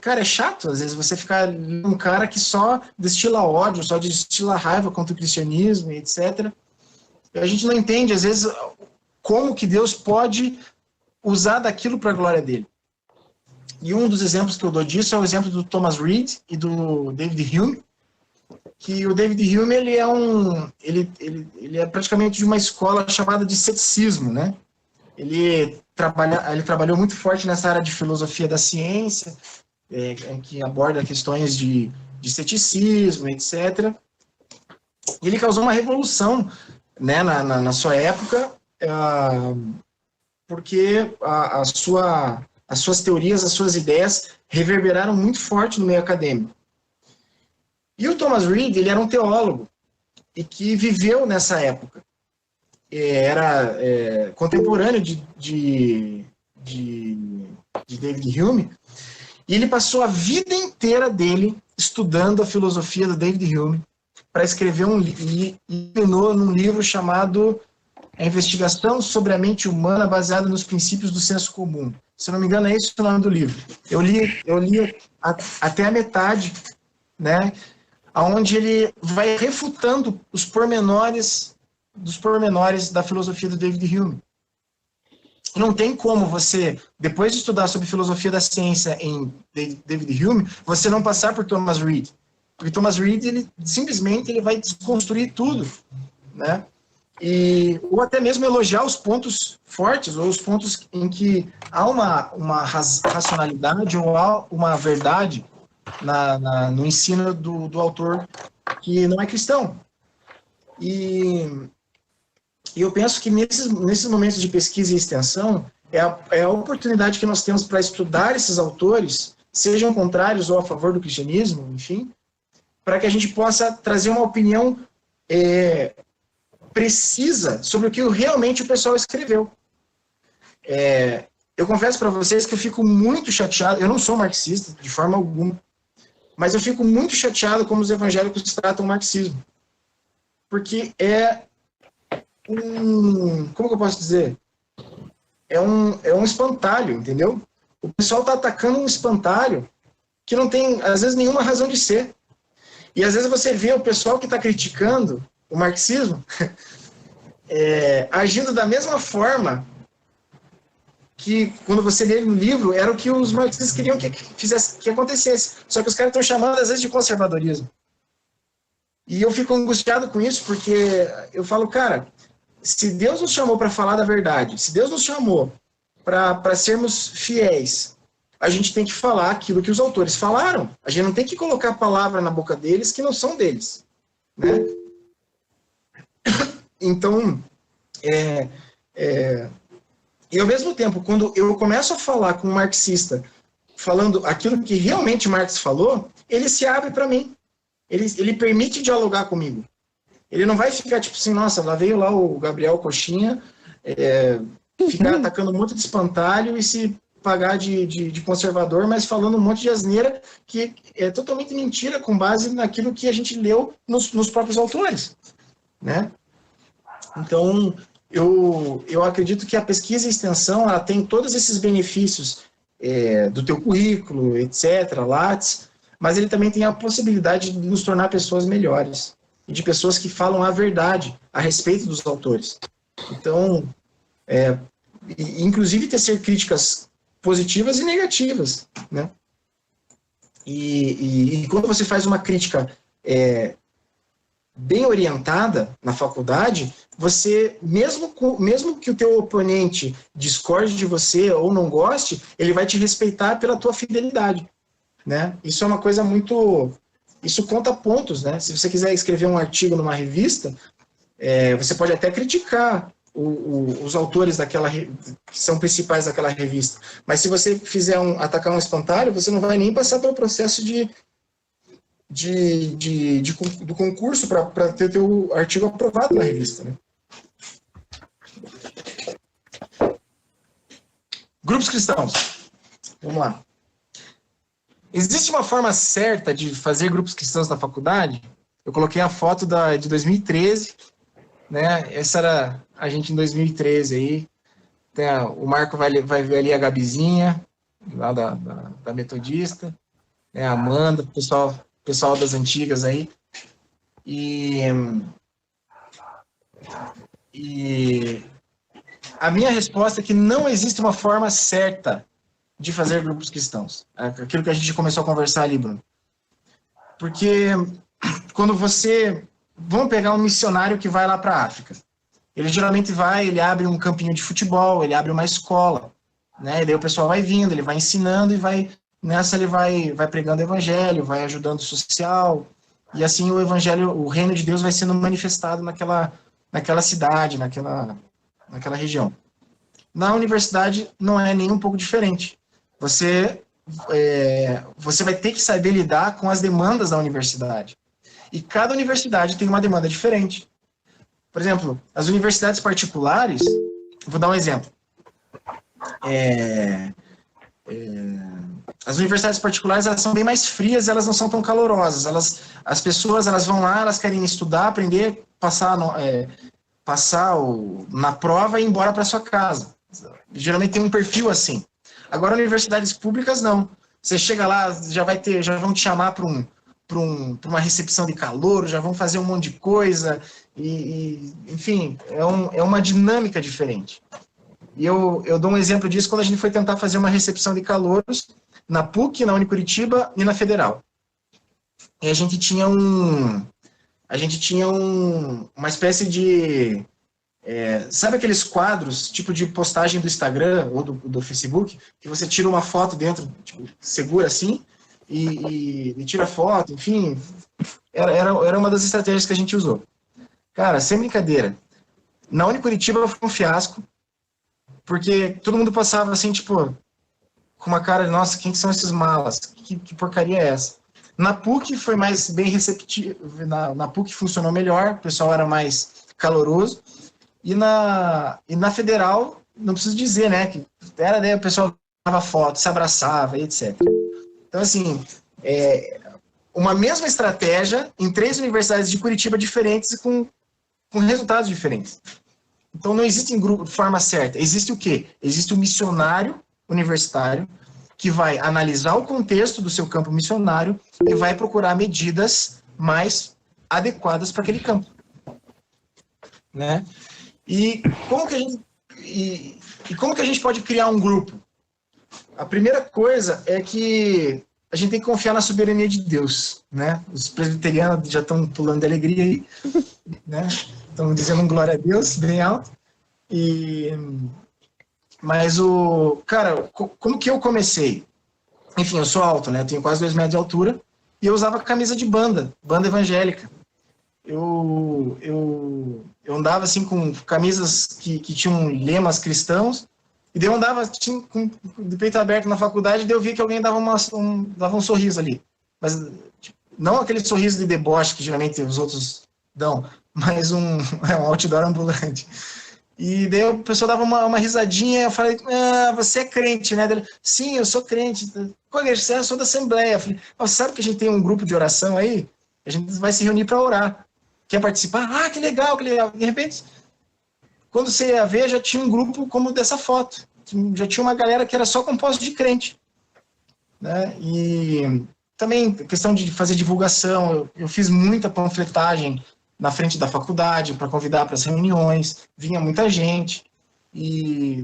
cara, é chato, às vezes você ficar um cara que só destila ódio, só destila raiva contra o cristianismo, etc. E a gente não entende, às vezes, como que Deus pode usar daquilo para a glória dele. E um dos exemplos que eu dou disso é o exemplo do Thomas Reid e do David Hume, que o David Hume ele é praticamente de uma escola chamada de ceticismo, né? Ele trabalhou muito forte nessa área de filosofia da ciência, que aborda questões de ceticismo, etc. E ele causou uma revolução, né, na sua época, porque as suas teorias, as suas ideias reverberaram muito forte no meio acadêmico. E o Thomas Reid, ele era um teólogo e que viveu nessa época. Era contemporâneo de David Hume, e ele passou a vida inteira dele estudando a filosofia do David Hume para escrever e terminou num livro chamado A Investigação sobre a Mente Humana baseada nos princípios do senso comum. Se não me engano, é esse o nome do livro. Eu li até a metade, né, onde ele vai refutando os pormenores da filosofia do David Hume. Não tem como você, depois de estudar sobre filosofia da ciência em David Hume, você não passar por Thomas Reid. Porque Thomas Reid, ele simplesmente vai desconstruir tudo, né? Ou até mesmo elogiar os pontos fortes, ou os pontos em que há uma racionalidade ou há uma verdade no ensino do autor que não é cristão. E eu penso que nesses momentos de pesquisa e extensão, é a oportunidade que nós temos para estudar esses autores, sejam contrários ou a favor do cristianismo, enfim, para que a gente possa trazer uma opinião precisa sobre o que realmente o pessoal escreveu. Eu confesso para vocês que eu fico muito chateado, eu não sou marxista, de forma alguma, mas eu fico muito chateado como os evangélicos tratam o marxismo. Porque como que eu posso dizer? É um espantalho, entendeu? O pessoal está atacando um espantalho que não tem, às vezes, nenhuma razão de ser. E às vezes você vê o pessoal que está criticando o marxismo agindo da mesma forma que, quando você lê no livro, era o que os marxistas queriam que acontecesse. Só que os caras estão chamando, às vezes, de conservadorismo. E eu fico angustiado com isso, porque eu falo, cara, se Deus nos chamou para falar da verdade, se Deus nos chamou para sermos fiéis, a gente tem que falar aquilo que os autores falaram. A gente não tem que colocar palavra na boca deles que não são deles, né? Então, e ao mesmo tempo, quando eu começo a falar com um marxista, falando aquilo que realmente Marx falou, ele se abre para mim. Ele permite dialogar comigo. Ele não vai ficar tipo assim, nossa, lá veio lá o Gabriel Coxinha, ficar atacando um monte de espantalho e se pagar de conservador, mas falando um monte de asneira que é totalmente mentira com base naquilo que a gente leu nos próprios autores, né? Então, eu acredito que a pesquisa e extensão, ela tem todos esses benefícios do teu currículo, etc., Lattes, mas ele também tem a possibilidade de nos tornar pessoas melhores e de pessoas que falam a verdade a respeito dos autores. Então, inclusive tecer críticas positivas e negativas, né? E quando você faz uma crítica bem orientada na faculdade, você, mesmo que o teu oponente discorde de você ou não goste, ele vai te respeitar pela tua fidelidade, né? Isso é uma coisa muito... Isso conta pontos, né? Se você quiser escrever um artigo numa revista, você pode até criticar os autores que são principais daquela revista. Mas se você fizer atacar um espantalho, você não vai nem passar pelo processo do concurso para ter teu artigo aprovado na revista, né? Grupos cristãos. Vamos lá. Existe uma forma certa de fazer grupos cristãos na faculdade? Eu coloquei a foto de 2013, né? Essa era a gente em 2013 aí. O Marco vai ver ali a Gabizinha, lá da Metodista, né? A Amanda, pessoal das antigas aí. E a minha resposta é que não existe uma forma certa de fazer grupos cristãos. Aquilo que a gente começou a conversar ali, Bruno. Porque quando vamos pegar um missionário que vai lá para a África. Ele geralmente ele abre um campinho de futebol, ele abre uma escola, né? E daí o pessoal vai vindo, ele vai ensinando e nessa ele vai pregando o evangelho, vai ajudando o social, e assim o evangelho, o reino de Deus vai sendo manifestado naquela cidade, naquela região. Na universidade não é nem um pouco diferente. Você vai ter que saber lidar com as demandas da universidade. E cada universidade tem uma demanda diferente. Por exemplo, as universidades particulares, vou dar um exemplo. As universidades particulares, elas são bem mais frias, elas não são tão calorosas. As pessoas vão lá, elas querem estudar, aprender, passar na prova e ir embora para sua casa. Geralmente tem um perfil assim. Agora, universidades públicas, não. Você chega lá, já vão te chamar para uma recepção de calouro, já vão fazer um monte de coisa, enfim, é uma dinâmica diferente. E eu dou um exemplo disso quando a gente foi tentar fazer uma recepção de calouros na PUC, na Unicuritiba e na Federal. E a gente tinha uma espécie de... sabe aqueles quadros, tipo de postagem do Instagram ou do Facebook, que você tira uma foto dentro, tipo, segura assim, e tira foto, enfim, era uma das estratégias que a gente usou. Cara, sem brincadeira, na Unicuritiba foi um fiasco, porque todo mundo passava assim, tipo, com uma cara de, nossa, quem são esses malas? Que porcaria é essa? Na PUC foi mais bem receptivo, na PUC funcionou melhor, o pessoal era mais caloroso, e na Federal, não preciso dizer, né, que era daí o pessoal dava foto, se abraçava, etc. Então, assim, uma mesma estratégia em 3 universidades de Curitiba diferentes e com resultados diferentes. Então, não existe forma certa. Existe o quê? Existe o missionário universitário que vai analisar o contexto do seu campo missionário e vai procurar medidas mais adequadas para aquele campo. Né? E como que a gente pode criar um grupo? A primeira coisa é que a gente tem que confiar na soberania de Deus, né? Os presbiterianos já estão pulando de alegria aí, né? Estão dizendo um glória a Deus, bem alto. Mas cara, como que eu comecei? Enfim, eu sou alto, né? Eu tenho quase 2 metros de altura e eu usava camisa de banda evangélica. Eu andava assim com camisas que tinham lemas cristãos, e daí eu andava assim, de peito aberto na faculdade, e daí eu via que alguém dava um sorriso ali. Mas tipo, não aquele sorriso de deboche que geralmente os outros dão, mas um outdoor ambulante. E daí o pessoal dava uma risadinha, eu falei, você é crente, né? Ele, sim, eu sou crente. Qual igreja? Eu sou da Assembleia. Eu falei, você sabe que a gente tem um grupo de oração aí? A gente vai se reunir para orar. Quer participar? Ah, que legal, que legal. De repente, quando você ia ver, já tinha um grupo como dessa foto. Já tinha uma galera que era só composta de crente. Né? E também, questão de fazer divulgação, eu fiz muita panfletagem na frente da faculdade para convidar para as reuniões, vinha muita gente. E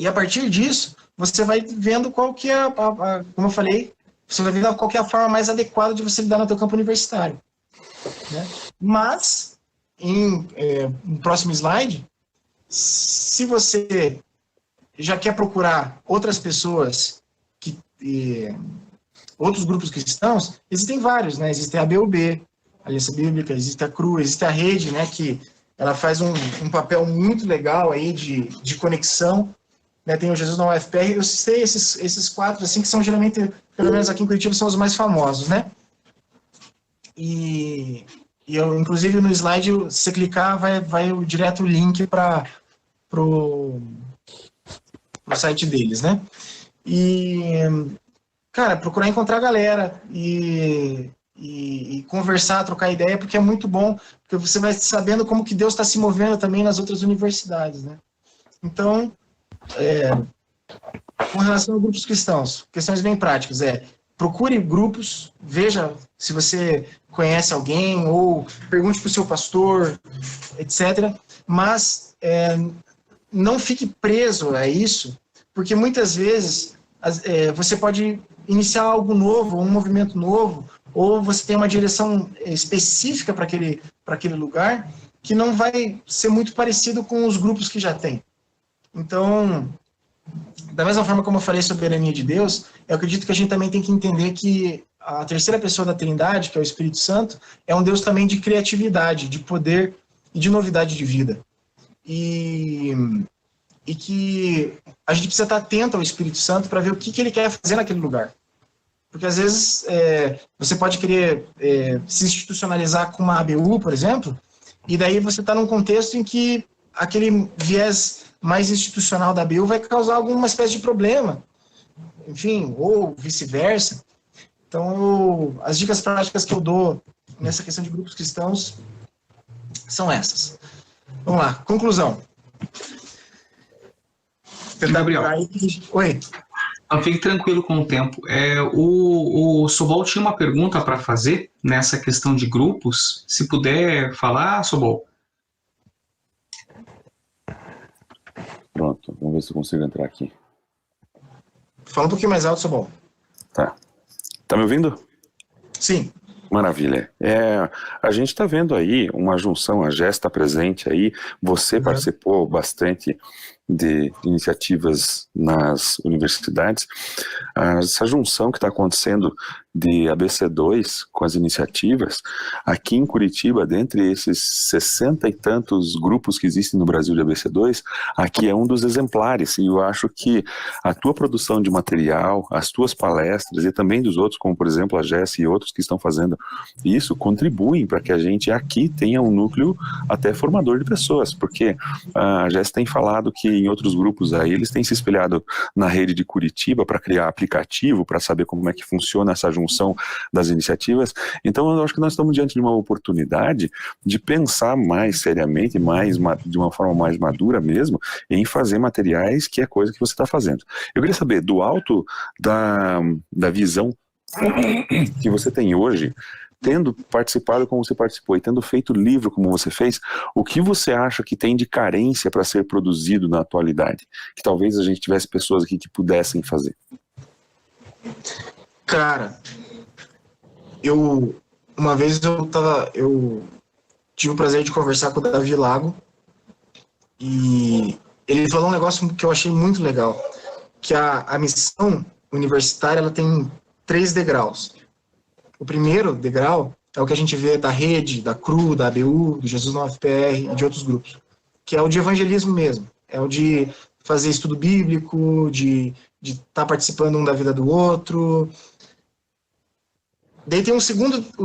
a partir disso, você vai vendo qual que é, como eu falei, você vai vendo qual que é a forma mais adequada de você lidar no seu campo universitário. Né? Mas, no próximo slide, se você já quer procurar outras pessoas, outros grupos cristãos, existem vários, né? Existe a ABUB, Aliança Bíblica, existe a CRU, existe a rede, né? Que ela faz um papel muito legal aí de conexão, né? Tem o Jesus na UFPR, eu citei esses 4, assim, que são geralmente, pelo menos aqui em Curitiba, são os mais famosos, né? E eu, inclusive, no slide, se você clicar, vai direto o link para o site deles, né? E, cara, procurar encontrar a galera e conversar, trocar ideia, porque é muito bom, porque você vai sabendo como que Deus está se movendo também nas outras universidades, né? Então, com relação a grupos cristãos, questões bem práticas, procure grupos, veja se você conhece alguém, ou pergunte para o seu pastor, etc. Mas não fique preso a isso, porque muitas vezes você pode iniciar algo novo, um movimento novo, ou você tem uma direção específica para aquele lugar, que não vai ser muito parecido com os grupos que já tem. Então, da mesma forma como eu falei sobre a soberania de Deus, eu acredito que a gente também tem que entender que a terceira pessoa da Trindade, que é o Espírito Santo, é um Deus também de criatividade, de poder e de novidade de vida. E que a gente precisa estar atento ao Espírito Santo para ver o que ele quer fazer naquele lugar. Porque às vezes você pode querer se institucionalizar com uma ABU, por exemplo, e daí você está num contexto em que aquele viés mais institucional da ABU vai causar alguma espécie de problema, enfim, ou vice-versa. Então, as dicas práticas que eu dou nessa questão de grupos cristãos são essas. Vamos lá, conclusão. Gabriel. Oi. Fique tranquilo com o tempo. O Sobol tinha uma pergunta para fazer nessa questão de grupos. Se puder falar, Sobol. Pronto, vamos ver se eu consigo entrar aqui. Fala um pouquinho mais alto, Sobol. Tá. Tá me ouvindo? Sim. Maravilha. A gente está vendo aí uma junção, a Jéssica está presente aí, você participou bastante de iniciativas nas universidades. Essa junção que está acontecendo de ABC2 com as iniciativas, aqui em Curitiba, dentre esses 60 e tantos grupos que existem no Brasil de ABC2, aqui é um dos exemplares, e eu acho que a tua produção de material, as tuas palestras e também dos outros, como por exemplo a Jéssica e outros que estão fazendo isso, contribuem para que a gente aqui tenha um núcleo até formador de pessoas, porque a Jéssica tem falado que em outros grupos aí, eles têm se espelhado na rede de Curitiba para criar aplicativo, para saber como é que funciona essa junção das iniciativas. Então eu acho que nós estamos diante de uma oportunidade de pensar mais seriamente, de uma forma mais madura mesmo, em fazer materiais, que é coisa que você está fazendo. Eu queria saber, do alto da visão que você tem hoje, tendo participado como você participou e tendo feito livro como você fez, o que você acha que tem de carência para ser produzido na atualidade? Que talvez a gente tivesse pessoas aqui que pudessem fazer. Cara, uma vez eu tive o prazer de conversar com o Davi Lago e ele falou um negócio que eu achei muito legal, que a missão universitária ela tem 3 degraus. O primeiro degrau é o que a gente vê da rede, da CRU, da ABU, do Jesus na UFPR e de outros grupos, que é o de evangelismo mesmo, é o de fazer estudo bíblico, de estar participando um da vida do outro. Daí tem o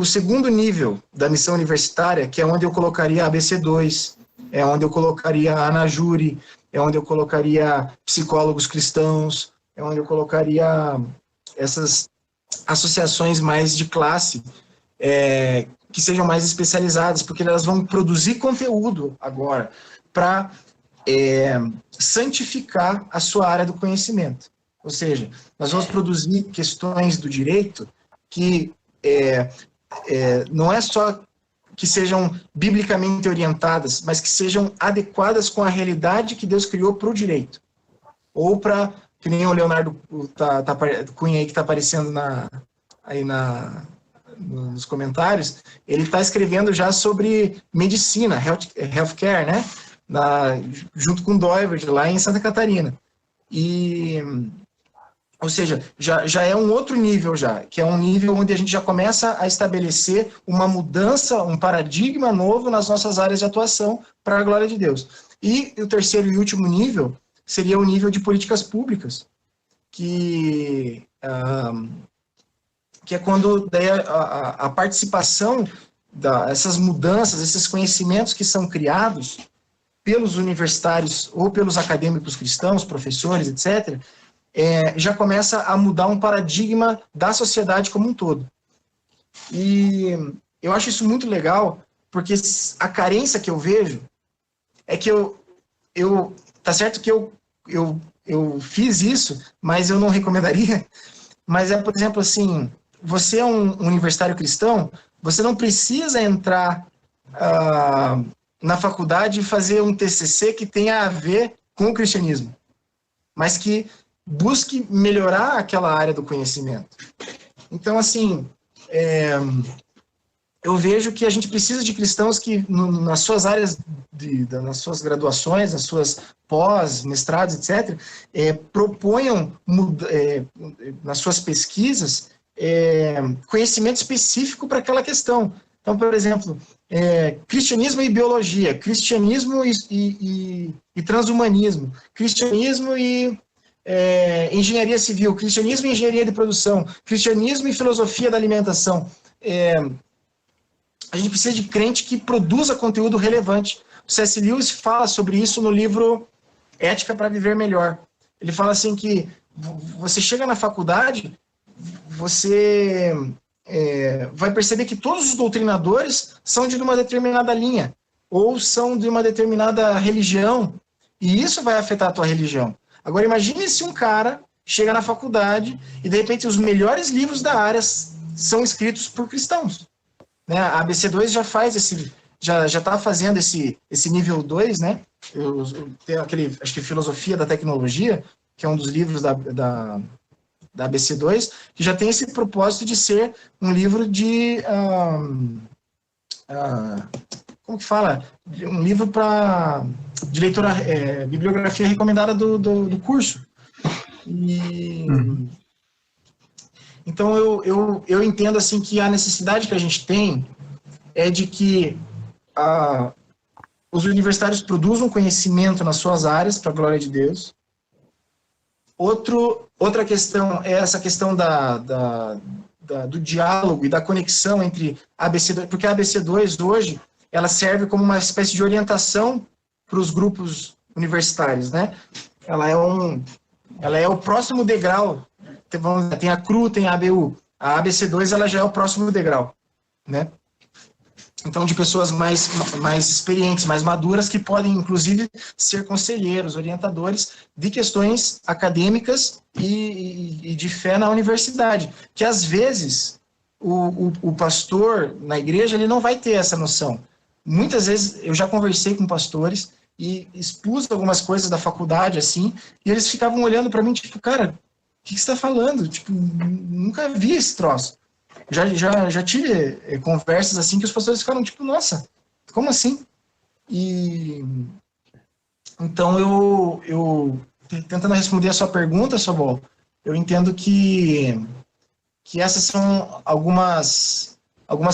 segundo nível da missão universitária, que é onde eu colocaria a ABC2, é onde eu colocaria a Anajuri, é onde eu colocaria psicólogos cristãos, é onde eu colocaria essas associações mais de classe, que sejam mais especializadas, porque elas vão produzir conteúdo agora para santificar a sua área do conhecimento. Ou seja, nós vamos produzir questões do direito que não é só que sejam biblicamente orientadas, mas que sejam adequadas com a realidade que Deus criou para o direito. Ou para, que nem o Leonardo Cunha aí que está aparecendo nos comentários, ele está escrevendo já sobre medicina, healthcare, né? Junto com o Doivert, lá em Santa Catarina. E Ou seja, já é um outro nível já, que é um nível onde a gente já começa a estabelecer uma mudança, um paradigma novo nas nossas áreas de atuação para a glória de Deus. E o terceiro e último nível seria o nível de políticas públicas, que é quando daí a participação essas mudanças, esses conhecimentos que são criados pelos universitários ou pelos acadêmicos cristãos, professores, etc., já começa a mudar um paradigma da sociedade como um todo. E eu acho isso muito legal, porque a carência que eu vejo é que tá certo que eu fiz isso, mas eu não recomendaria. Mas por exemplo, assim, você é um universitário cristão, você não precisa entrar na faculdade e fazer um TCC que tenha a ver com o cristianismo, mas que busque melhorar aquela área do conhecimento. Então, assim, eu vejo que a gente precisa de cristãos que, nas suas áreas, nas suas graduações, nas suas pós, mestrados, etc., proponham, nas suas pesquisas, conhecimento específico para aquela questão. Então, por exemplo, cristianismo e biologia, cristianismo e transhumanismo, cristianismo e engenharia civil, cristianismo e engenharia de produção, cristianismo e filosofia da alimentação. A gente precisa de crente que produza conteúdo relevante. O C.S. Lewis fala sobre isso no livro Ética para Viver Melhor. Ele fala assim que você chega na faculdade, você vai perceber que todos os doutrinadores são de uma determinada linha, ou são de uma determinada religião, e isso vai afetar a tua religião. Agora, imagine se um cara chega na faculdade e, de repente, os melhores livros da área são escritos por cristãos. Né? A ABC2 já faz já está fazendo esse nível 2, né? Tem aquele, acho que Filosofia da Tecnologia, que é um dos livros da ABC2, que já tem esse propósito de ser um livro de... como que fala? Um livro de leitura, bibliografia recomendada do curso. Então, eu entendo assim que a necessidade que a gente tem é de que os universitários produzam conhecimento nas suas áreas, para a glória de Deus. Outra questão é essa questão do diálogo e da conexão entre a ABC2, porque a ABC2 hoje, ela serve como uma espécie de orientação para os grupos universitários, né? Ela é o próximo degrau. Tem a CRU, tem a ABU. A ABC2, ela já é o próximo degrau, né? Então, de pessoas mais experientes, mais maduras, que podem, inclusive, ser conselheiros, orientadores de questões acadêmicas e de fé na universidade. Que, às vezes, o pastor na igreja, ele não vai ter essa noção. Muitas vezes, eu já conversei com pastores e expus algumas coisas da faculdade, assim, e eles ficavam olhando para mim, tipo, cara, o que você está falando? Tipo, nunca vi esse troço. Já tive conversas assim que os pastores ficaram tipo, nossa, como assim? E então eu tentando responder a sua pergunta, Sobol, eu entendo que essas são algumas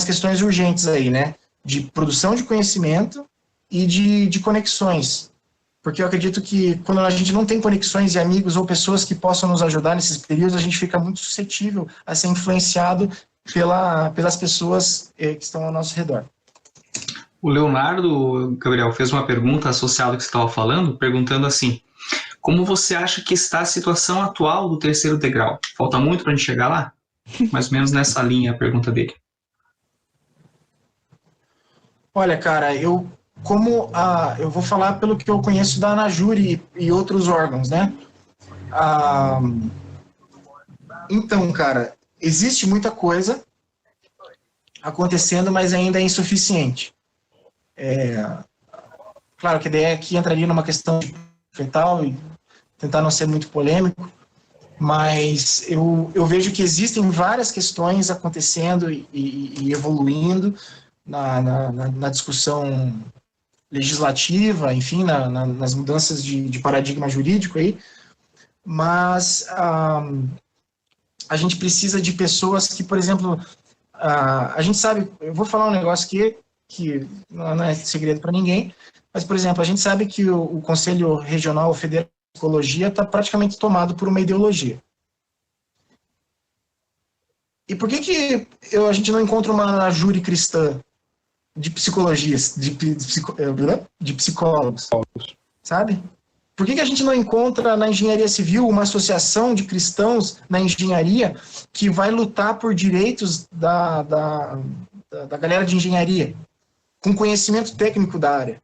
questões urgentes aí, né? De produção de conhecimento e de conexões. Porque eu acredito que quando a gente não tem conexões e amigos ou pessoas que possam nos ajudar nesses períodos, a gente fica muito suscetível a ser influenciado pelas pessoas que estão ao nosso redor. O Leonardo, Gabriel, fez uma pergunta associada ao que você estava falando, perguntando assim, como você acha que está a situação atual do terceiro degrau? Falta muito para a gente chegar lá? Mais ou menos nessa linha a pergunta dele. Olha, cara, eu vou falar pelo que eu conheço da ANAJUR e outros órgãos, né? Então, cara, existe muita coisa acontecendo, mas ainda é insuficiente. Claro que a ideia aqui entraria numa questão e tal, e tentar não ser muito polêmico, mas eu vejo que existem várias questões acontecendo e evoluindo na discussão legislativa, enfim, nas mudanças de paradigma jurídico aí, mas a gente precisa de pessoas que, por exemplo, a gente sabe, eu vou falar um negócio que não é segredo para ninguém, mas, por exemplo, a gente sabe que o Conselho Regional Federal de Psicologia está praticamente tomado por uma ideologia. E por que a gente não encontra uma júri cristã de psicologias, de psicólogos, sabe? Por que a gente não encontra na engenharia civil uma associação de cristãos na engenharia que vai lutar por direitos da galera de engenharia, com conhecimento técnico da área?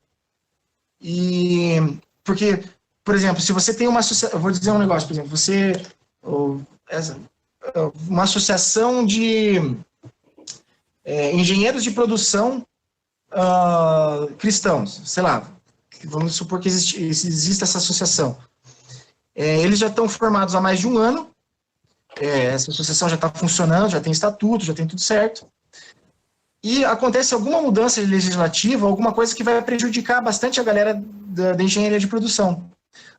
E porque, por exemplo, se você tem uma associação, eu vou dizer um negócio, por exemplo, uma associação de engenheiros de produção cristãos, sei lá, vamos supor que existe essa associação. Eles já estão formados há mais de um ano, essa associação já está funcionando, já tem estatuto, já tem tudo certo, e acontece alguma mudança legislativa, alguma coisa que vai prejudicar bastante a galera da engenharia de produção.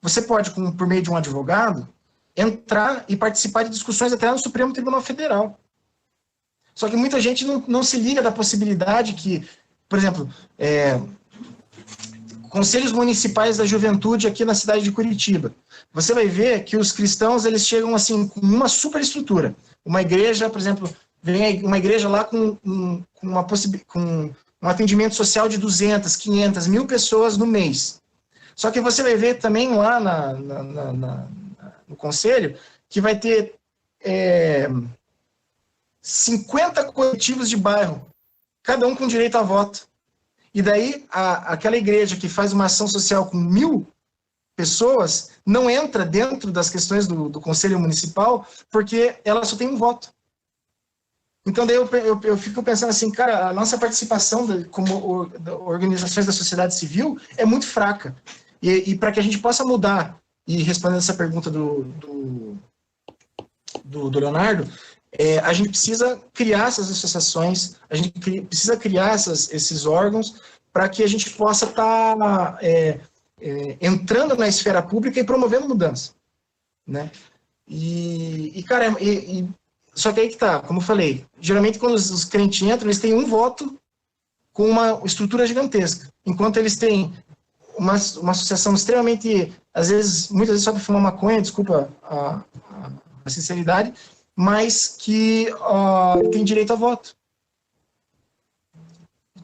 Você pode, por meio de um advogado, entrar e participar de discussões até no Supremo Tribunal Federal. Só que muita gente não se liga da possibilidade que, por exemplo, conselhos municipais da juventude aqui na cidade de Curitiba. Você vai ver que os cristãos, eles chegam assim com uma superestrutura. Uma igreja, por exemplo, vem uma igreja lá com um atendimento social de 200, 500, 1.000 pessoas no mês. Só que você vai ver também lá no conselho que vai ter 50 coletivos de bairro, cada um com direito a voto. E daí, aquela igreja que faz uma ação social com 1.000 pessoas não entra dentro das questões do Conselho Municipal porque ela só tem um voto. Então, daí eu fico pensando assim, cara, a nossa participação como organizações da sociedade civil é muito fraca. E para que a gente possa mudar, e respondendo essa pergunta do Leonardo, a gente precisa criar essas associações, a gente precisa criar esses órgãos para que a gente possa estar entrando na esfera pública e promovendo mudança, né? Cara, só que aí que tá, como eu falei, geralmente quando os crentes entram, eles têm um voto com uma estrutura gigantesca, enquanto eles têm uma associação extremamente, muitas vezes só para fumar maconha, desculpa a sinceridade, mas que tem direito a voto.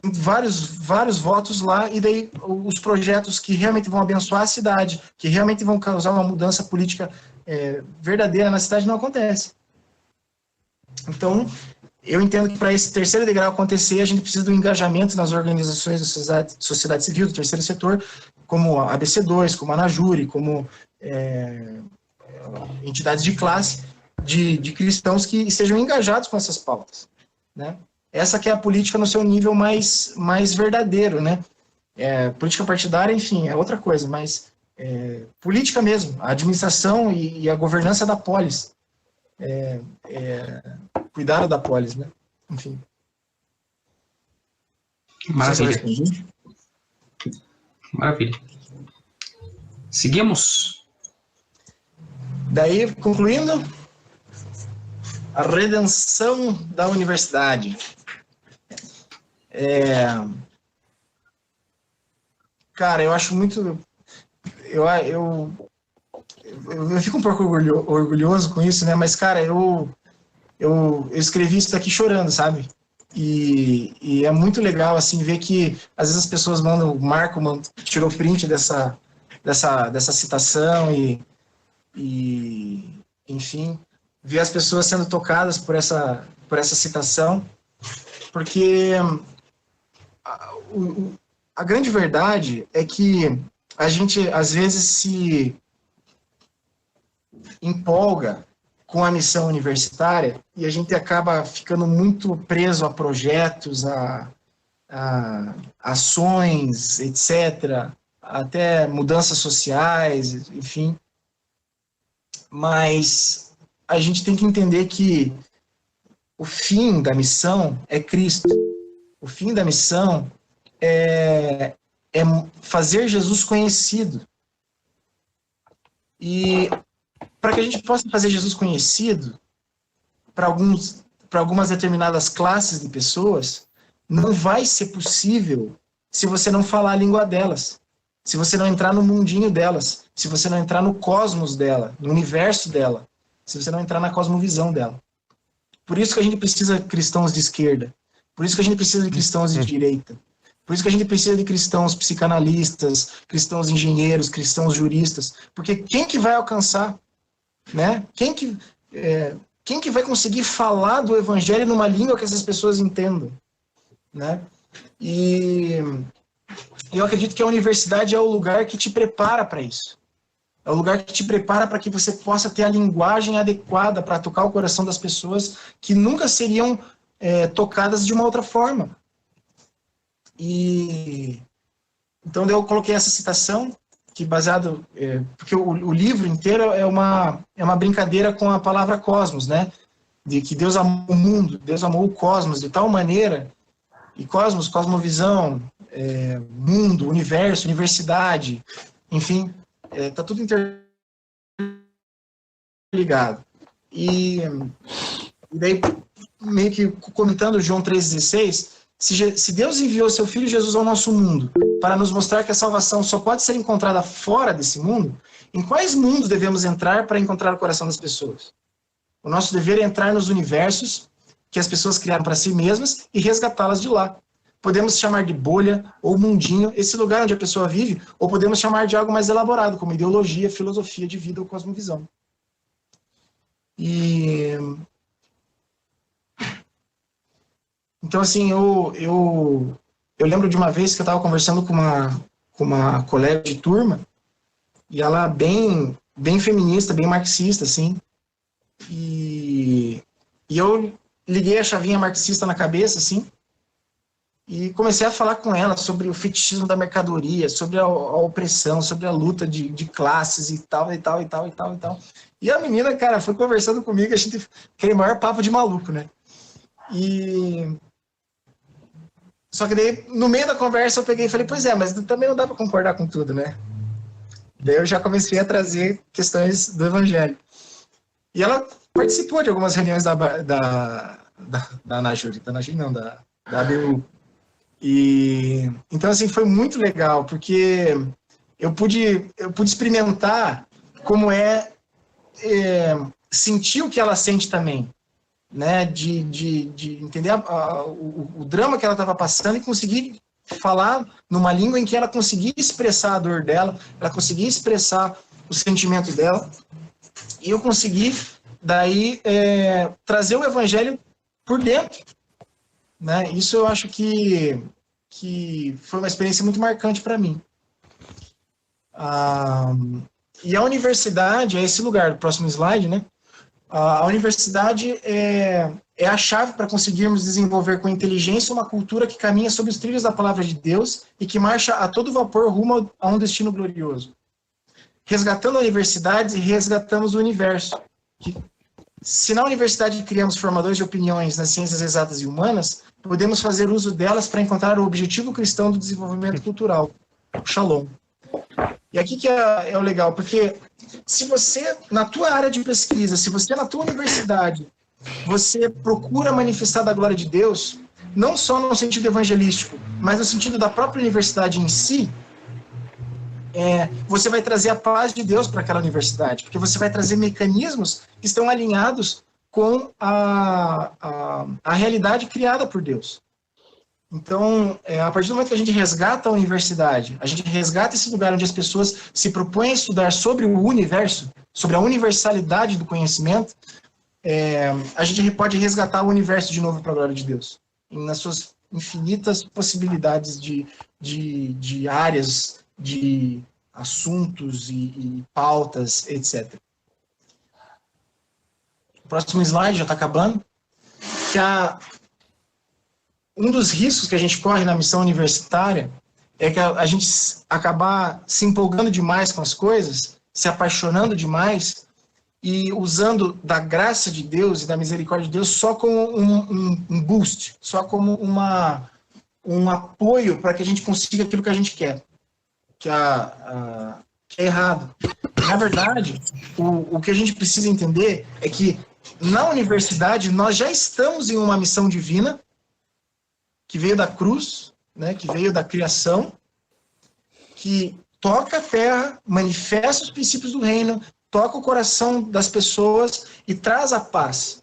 Vários votos lá, e daí os projetos que realmente vão abençoar a cidade, que realmente vão causar uma mudança política verdadeira na cidade, não acontece. Então, eu entendo que para esse terceiro degrau acontecer, a gente precisa do engajamento nas organizações da sociedade civil, do terceiro setor, como a ABC2, como a Anajure, como entidades de classe, de cristãos que estejam engajados com essas pautas, né? Essa que é a política no seu nível mais verdadeiro, né? Política partidária, enfim, é outra coisa, mas política mesmo, a administração e a governança da polis, cuidado da polis, né? Enfim. Maravilha. Maravilha. Seguimos? Daí, concluindo, a redenção da universidade. Cara, eu acho muito... Eu fico um pouco orgulhoso com isso, né? Mas, cara, eu escrevi isso daqui chorando, sabe? E é muito legal, assim, ver que às vezes as pessoas mandam, o Marco tirou print dessa citação e enfim, ver as pessoas sendo tocadas por essa citação, porque a grande verdade é que a gente, às vezes, se empolga com a missão universitária e a gente acaba ficando muito preso a projetos, a ações, etc., até mudanças sociais, enfim. Mas a gente tem que entender que o fim da missão é Cristo. O fim da missão é fazer Jesus conhecido. E para que a gente possa fazer Jesus conhecido para algumas determinadas classes de pessoas, não vai ser possível se você não falar a língua delas, se você não entrar no mundinho delas, se você não entrar no cosmos dela, no universo dela, se você não entrar na cosmovisão dela. Por isso que a gente precisa de cristãos de esquerda, por isso que a gente precisa de cristãos de direita, por isso que a gente precisa de cristãos psicanalistas, cristãos engenheiros, cristãos juristas, porque quem que vai alcançar, né? Quem que vai conseguir falar do evangelho numa língua que essas pessoas entendam, né? E eu acredito que a universidade é o lugar que te prepara para isso. É o lugar que te prepara para que você possa ter a linguagem adequada para tocar o coração das pessoas que nunca seriam tocadas de uma outra forma. E então eu coloquei essa citação, que baseado... porque o livro inteiro é uma brincadeira com a palavra cosmos, né? De que Deus amou o mundo, Deus amou o cosmos de tal maneira, e cosmos, cosmovisão, mundo, universo, universidade, enfim, está tudo interligado. E daí, meio que comentando João 3,16, se Deus enviou seu Filho Jesus ao nosso mundo para nos mostrar que a salvação só pode ser encontrada fora desse mundo, em quais mundos devemos entrar para encontrar o coração das pessoas? O nosso dever é entrar nos universos que as pessoas criaram para si mesmas e resgatá-las de lá. Podemos chamar de bolha ou mundinho esse lugar onde a pessoa vive, ou podemos chamar de algo mais elaborado, como ideologia, filosofia de vida ou cosmovisão. Então, assim, eu lembro de uma vez que eu estava conversando com uma colega de turma, e ela bem feminista, bem marxista, assim, e eu liguei a chavinha marxista na cabeça, assim, e comecei a falar com ela sobre o fetichismo da mercadoria, sobre a opressão, sobre a luta de classes e tal, e tal, e tal, e tal, e tal. E a menina, cara, foi conversando comigo, a gente, aquele maior papo de maluco, né? Só que daí, no meio da conversa, eu peguei e falei, pois é, mas também não dá para concordar com tudo, né? Daí eu já comecei a trazer questões do evangelho. E ela participou de algumas reuniões da ANAJURI, da ABU. E então, assim, foi muito legal, porque eu pude experimentar como sentir o que ela sente também, né, de entender o drama que ela estava passando e conseguir falar numa língua em que ela conseguia expressar a dor dela, ela conseguia expressar o sentimento dela, e eu consegui, daí, trazer o evangelho por dentro, né? Isso eu acho que foi uma experiência muito marcante para mim. E a universidade é esse lugar, o próximo slide, né? A universidade é a chave para conseguirmos desenvolver com inteligência uma cultura que caminha sob os trilhos da palavra de Deus e que marcha a todo vapor rumo a um destino glorioso. Resgatando a universidade, resgatamos o universo. Se na universidade criamos formadores de opiniões nas ciências exatas e humanas, podemos fazer uso delas para encontrar o objetivo cristão do desenvolvimento cultural, o Shalom. E aqui que é o legal, porque se você, na tua área de pesquisa, se você na tua universidade, você procura manifestar da glória de Deus, não só no sentido evangelístico, mas no sentido da própria universidade em si, você vai trazer a paz de Deus para aquela universidade, porque você vai trazer mecanismos que estão alinhados com a realidade criada por Deus. Então, a partir do momento que a gente resgata a universidade, a gente resgata esse lugar onde as pessoas se propõem a estudar sobre o universo, sobre a universalidade do conhecimento, a gente pode resgatar o universo de novo para a glória de Deus, nas suas infinitas possibilidades de áreas, de assuntos e pautas, etc. O próximo slide já está acabando. Um dos riscos que a gente corre na missão universitária é que a gente acabar se empolgando demais com as coisas, se apaixonando demais e usando da graça de Deus e da misericórdia de Deus só como um boost, só como um apoio para que a gente consiga aquilo que a gente quer. Que que é errado. Na verdade, o que a gente precisa entender é que na universidade nós já estamos em uma missão divina que veio da cruz, né, que veio da criação, que toca a terra, manifesta os princípios do reino, toca o coração das pessoas e traz a paz.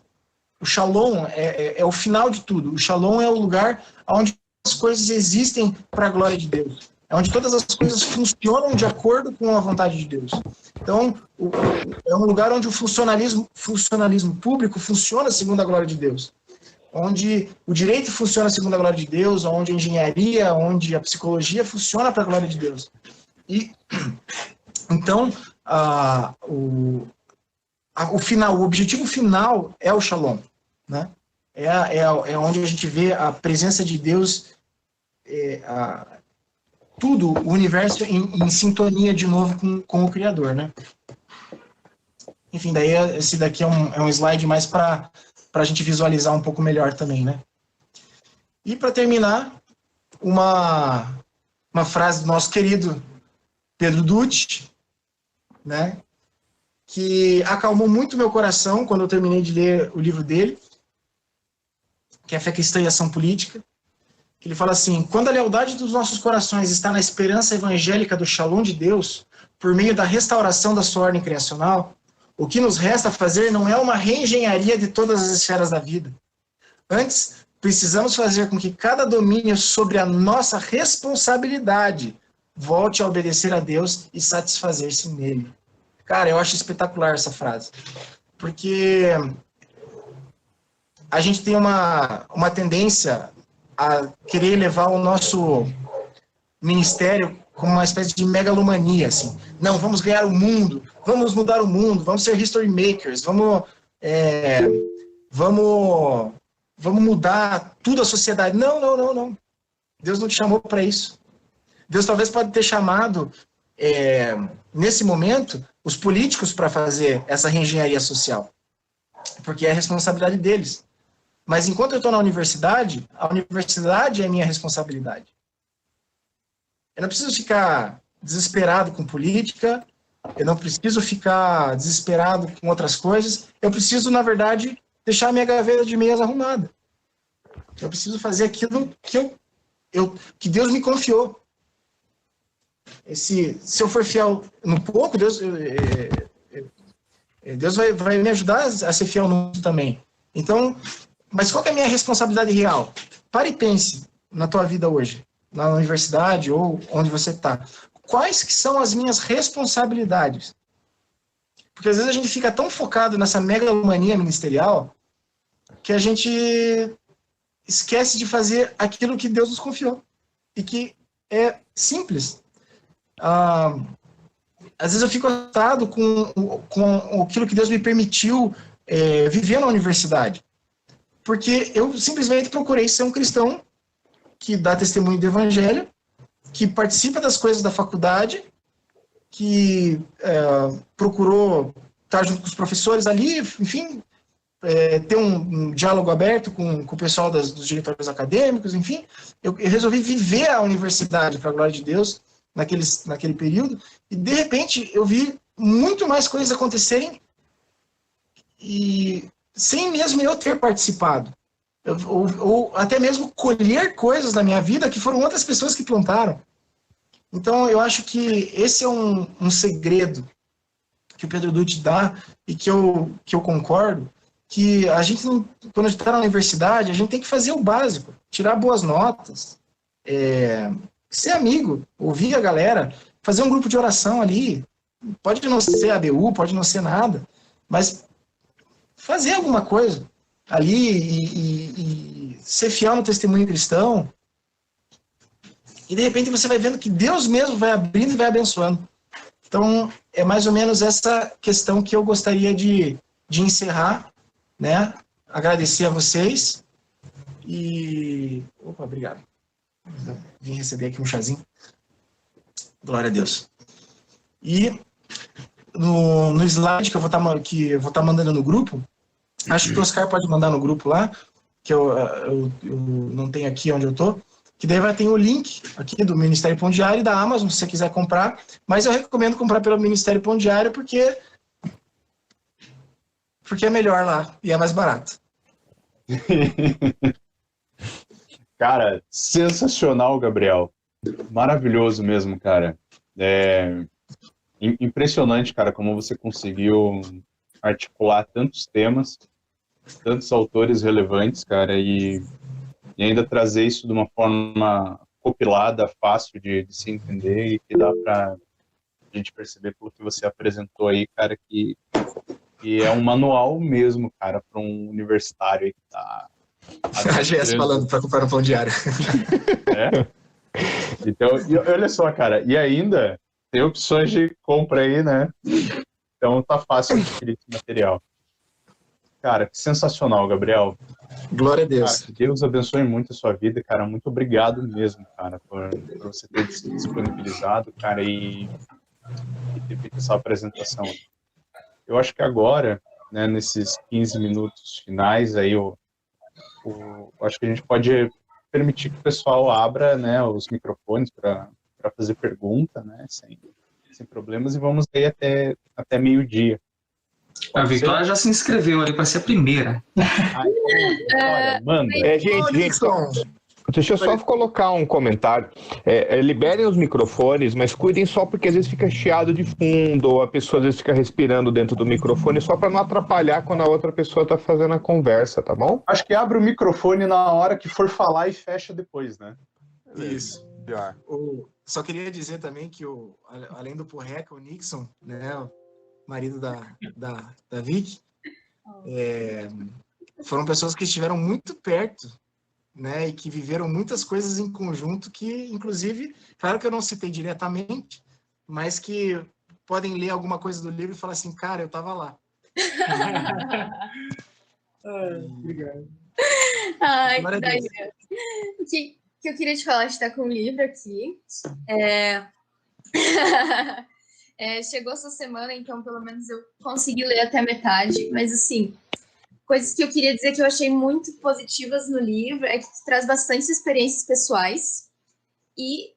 O Shalom é o final de tudo. O Shalom é o lugar onde as coisas existem para a glória de Deus. É onde todas as coisas funcionam de acordo com a vontade de Deus. Então, é um lugar onde o funcionalismo público funciona segundo a glória de Deus. Onde o direito funciona segundo a glória de Deus, onde a engenharia, onde a psicologia funciona para a glória de Deus. E, então, o objetivo final é o Shalom, né? É onde a gente vê a presença de Deus, tudo, o universo em sintonia de novo com o Criador, né? Enfim, daí esse daqui é um slide mais para a gente visualizar um pouco melhor também, né? E para terminar, uma frase do nosso querido Pedro Dutti, né? Que acalmou muito meu coração quando eu terminei de ler o livro dele, que é A Fé Cristã e Ação Política. Ele fala assim: quando a lealdade dos nossos corações está na esperança evangélica do Shalom de Deus, por meio da restauração da sua ordem criacional, o que nos resta fazer não é uma reengenharia de todas as esferas da vida. Antes, precisamos fazer com que cada domínio sobre a nossa responsabilidade volte a obedecer a Deus e satisfazer-se nele. Cara, eu acho espetacular essa frase, porque a gente tem uma tendência a querer levar o nosso ministério como uma espécie de megalomania, assim. Não, vamos ganhar o mundo, vamos mudar o mundo, vamos ser history makers, vamos mudar tudo a sociedade. Não. Deus não te chamou para isso. Deus talvez pode ter chamado, nesse momento, os políticos para fazer essa reengenharia social, porque é a responsabilidade deles. Mas enquanto eu estou na universidade, a universidade é minha responsabilidade. Eu não preciso ficar desesperado com política, eu não preciso ficar desesperado com outras coisas, eu preciso, na verdade, deixar a minha gaveta de meias arrumada. Eu preciso fazer aquilo que Deus me confiou. Se eu for fiel no pouco, Deus vai me ajudar a ser fiel no muito também. Então, mas qual que é a minha responsabilidade real? Pare e pense na tua vida hoje, na universidade ou onde você está. Quais que são as minhas responsabilidades? Porque às vezes a gente fica tão focado nessa megalomania ministerial que a gente esquece de fazer aquilo que Deus nos confiou e que é simples. Às vezes eu fico assustado com aquilo que Deus me permitiu viver na universidade. Porque eu simplesmente procurei ser um cristão que dá testemunho do evangelho, que participa das coisas da faculdade, que procurou estar junto com os professores ali, enfim, ter um diálogo aberto com o pessoal dos diretórios acadêmicos, enfim. Eu resolvi viver a universidade para a glória de Deus naquele período, e de repente eu vi muito mais coisas acontecerem e sem mesmo eu ter participado, ou até mesmo colher coisas na minha vida que foram outras pessoas que plantaram. Então eu acho que esse é um segredo que o Pedro Dutti dá e que eu concordo, que a gente não, quando a gente está na universidade, a gente tem que fazer o básico, tirar boas notas, ser amigo, ouvir a galera, fazer um grupo de oração ali, pode não ser ABU, pode não ser nada, mas fazer alguma coisa ali e ser fiel no testemunho cristão, e de repente você vai vendo que Deus mesmo vai abrindo e vai abençoando. Então, é mais ou menos essa questão que eu gostaria de encerrar, né? Agradecer a vocês e... Opa, obrigado. Vim receber aqui um chazinho. Glória a Deus. E no slide que eu vou estar mandando no grupo, acho que o Oscar pode mandar no grupo lá, que eu não tenho aqui onde eu estou, que daí vai ter o link aqui do Ministério Pão Diário e da Amazon, se você quiser comprar, mas eu recomendo comprar pelo Ministério Pão Diário porque é melhor lá e é mais barato. Cara, sensacional, Gabriel. Maravilhoso mesmo, cara. Impressionante, cara, como você conseguiu articular tantos temas, tantos autores relevantes, cara, e ainda trazer isso de uma forma compilada, fácil de se entender e que dá pra gente perceber pelo que você apresentou aí, cara, que é um manual mesmo, cara, para um universitário aí que tá... A GS falando para comprar no Pão Diário. Então, e olha só, cara, e ainda tem opções de compra aí, né? Então tá fácil adquirir esse material. Cara, que sensacional, Gabriel. Glória a Deus. Cara, que Deus abençoe muito a sua vida, cara. Muito obrigado mesmo, cara, por você ter se disponibilizado, cara, e ter feito essa apresentação. Eu acho que agora, né, nesses 15 minutos finais, aí, acho que a gente pode permitir que o pessoal abra, né, os microfones para fazer pergunta, né, sem problemas, e vamos aí até meio-dia. A Vitória já se inscreveu ali para ser a primeira. Vitória, manda. Gente, deixa eu só colocar um comentário. Liberem os microfones, mas cuidem só porque às vezes fica chiado de fundo, ou a pessoa às vezes fica respirando dentro do microfone, só para não atrapalhar quando a outra pessoa está fazendo a conversa, tá bom? Acho que abre o microfone na hora que for falar e fecha depois, né? Isso. Só queria dizer também que, além do Porreca, o Nixon, né, o marido da Vicky, foram pessoas que estiveram muito perto, né, e que viveram muitas coisas em conjunto que, inclusive, claro que eu não citei diretamente, mas que podem ler alguma coisa do livro e falar assim, cara, eu estava lá. Obrigado. Ai, o que eu queria te falar, a gente está com um livro aqui. Chegou essa semana, então pelo menos eu consegui ler até a metade, mas assim, coisas que eu queria dizer que eu achei muito positivas no livro é que traz bastante experiências pessoais e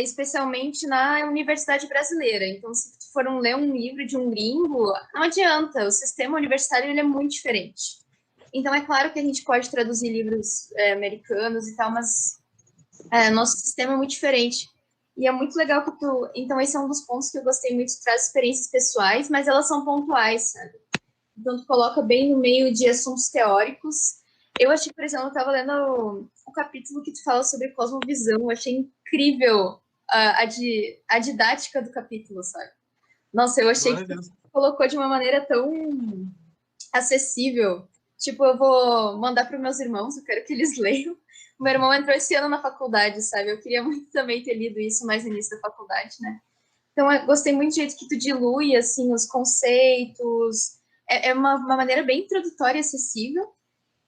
especialmente na universidade brasileira. Então, se for ler um livro de um gringo, não adianta, o sistema universitário ele é muito diferente. Então, é claro que a gente pode traduzir livros americanos e tal, mas nosso sistema é muito diferente. E é muito legal que então, esse é um dos pontos que eu gostei muito, traz experiências pessoais, mas elas são pontuais, sabe? Então, tu coloca bem no meio de assuntos teóricos. Eu achei, por exemplo, eu estava lendo o capítulo que tu fala sobre cosmovisão, eu achei incrível a didática do capítulo, sabe? Nossa, eu achei que tu colocou de uma maneira tão acessível. Tipo, eu vou mandar para os meus irmãos, eu quero que eles leiam. O meu irmão entrou esse ano na faculdade, sabe? Eu queria muito também ter lido isso mais no início da faculdade, né? Então, eu gostei muito do jeito que tu dilui, assim, os conceitos. É uma maneira bem introdutória e acessível.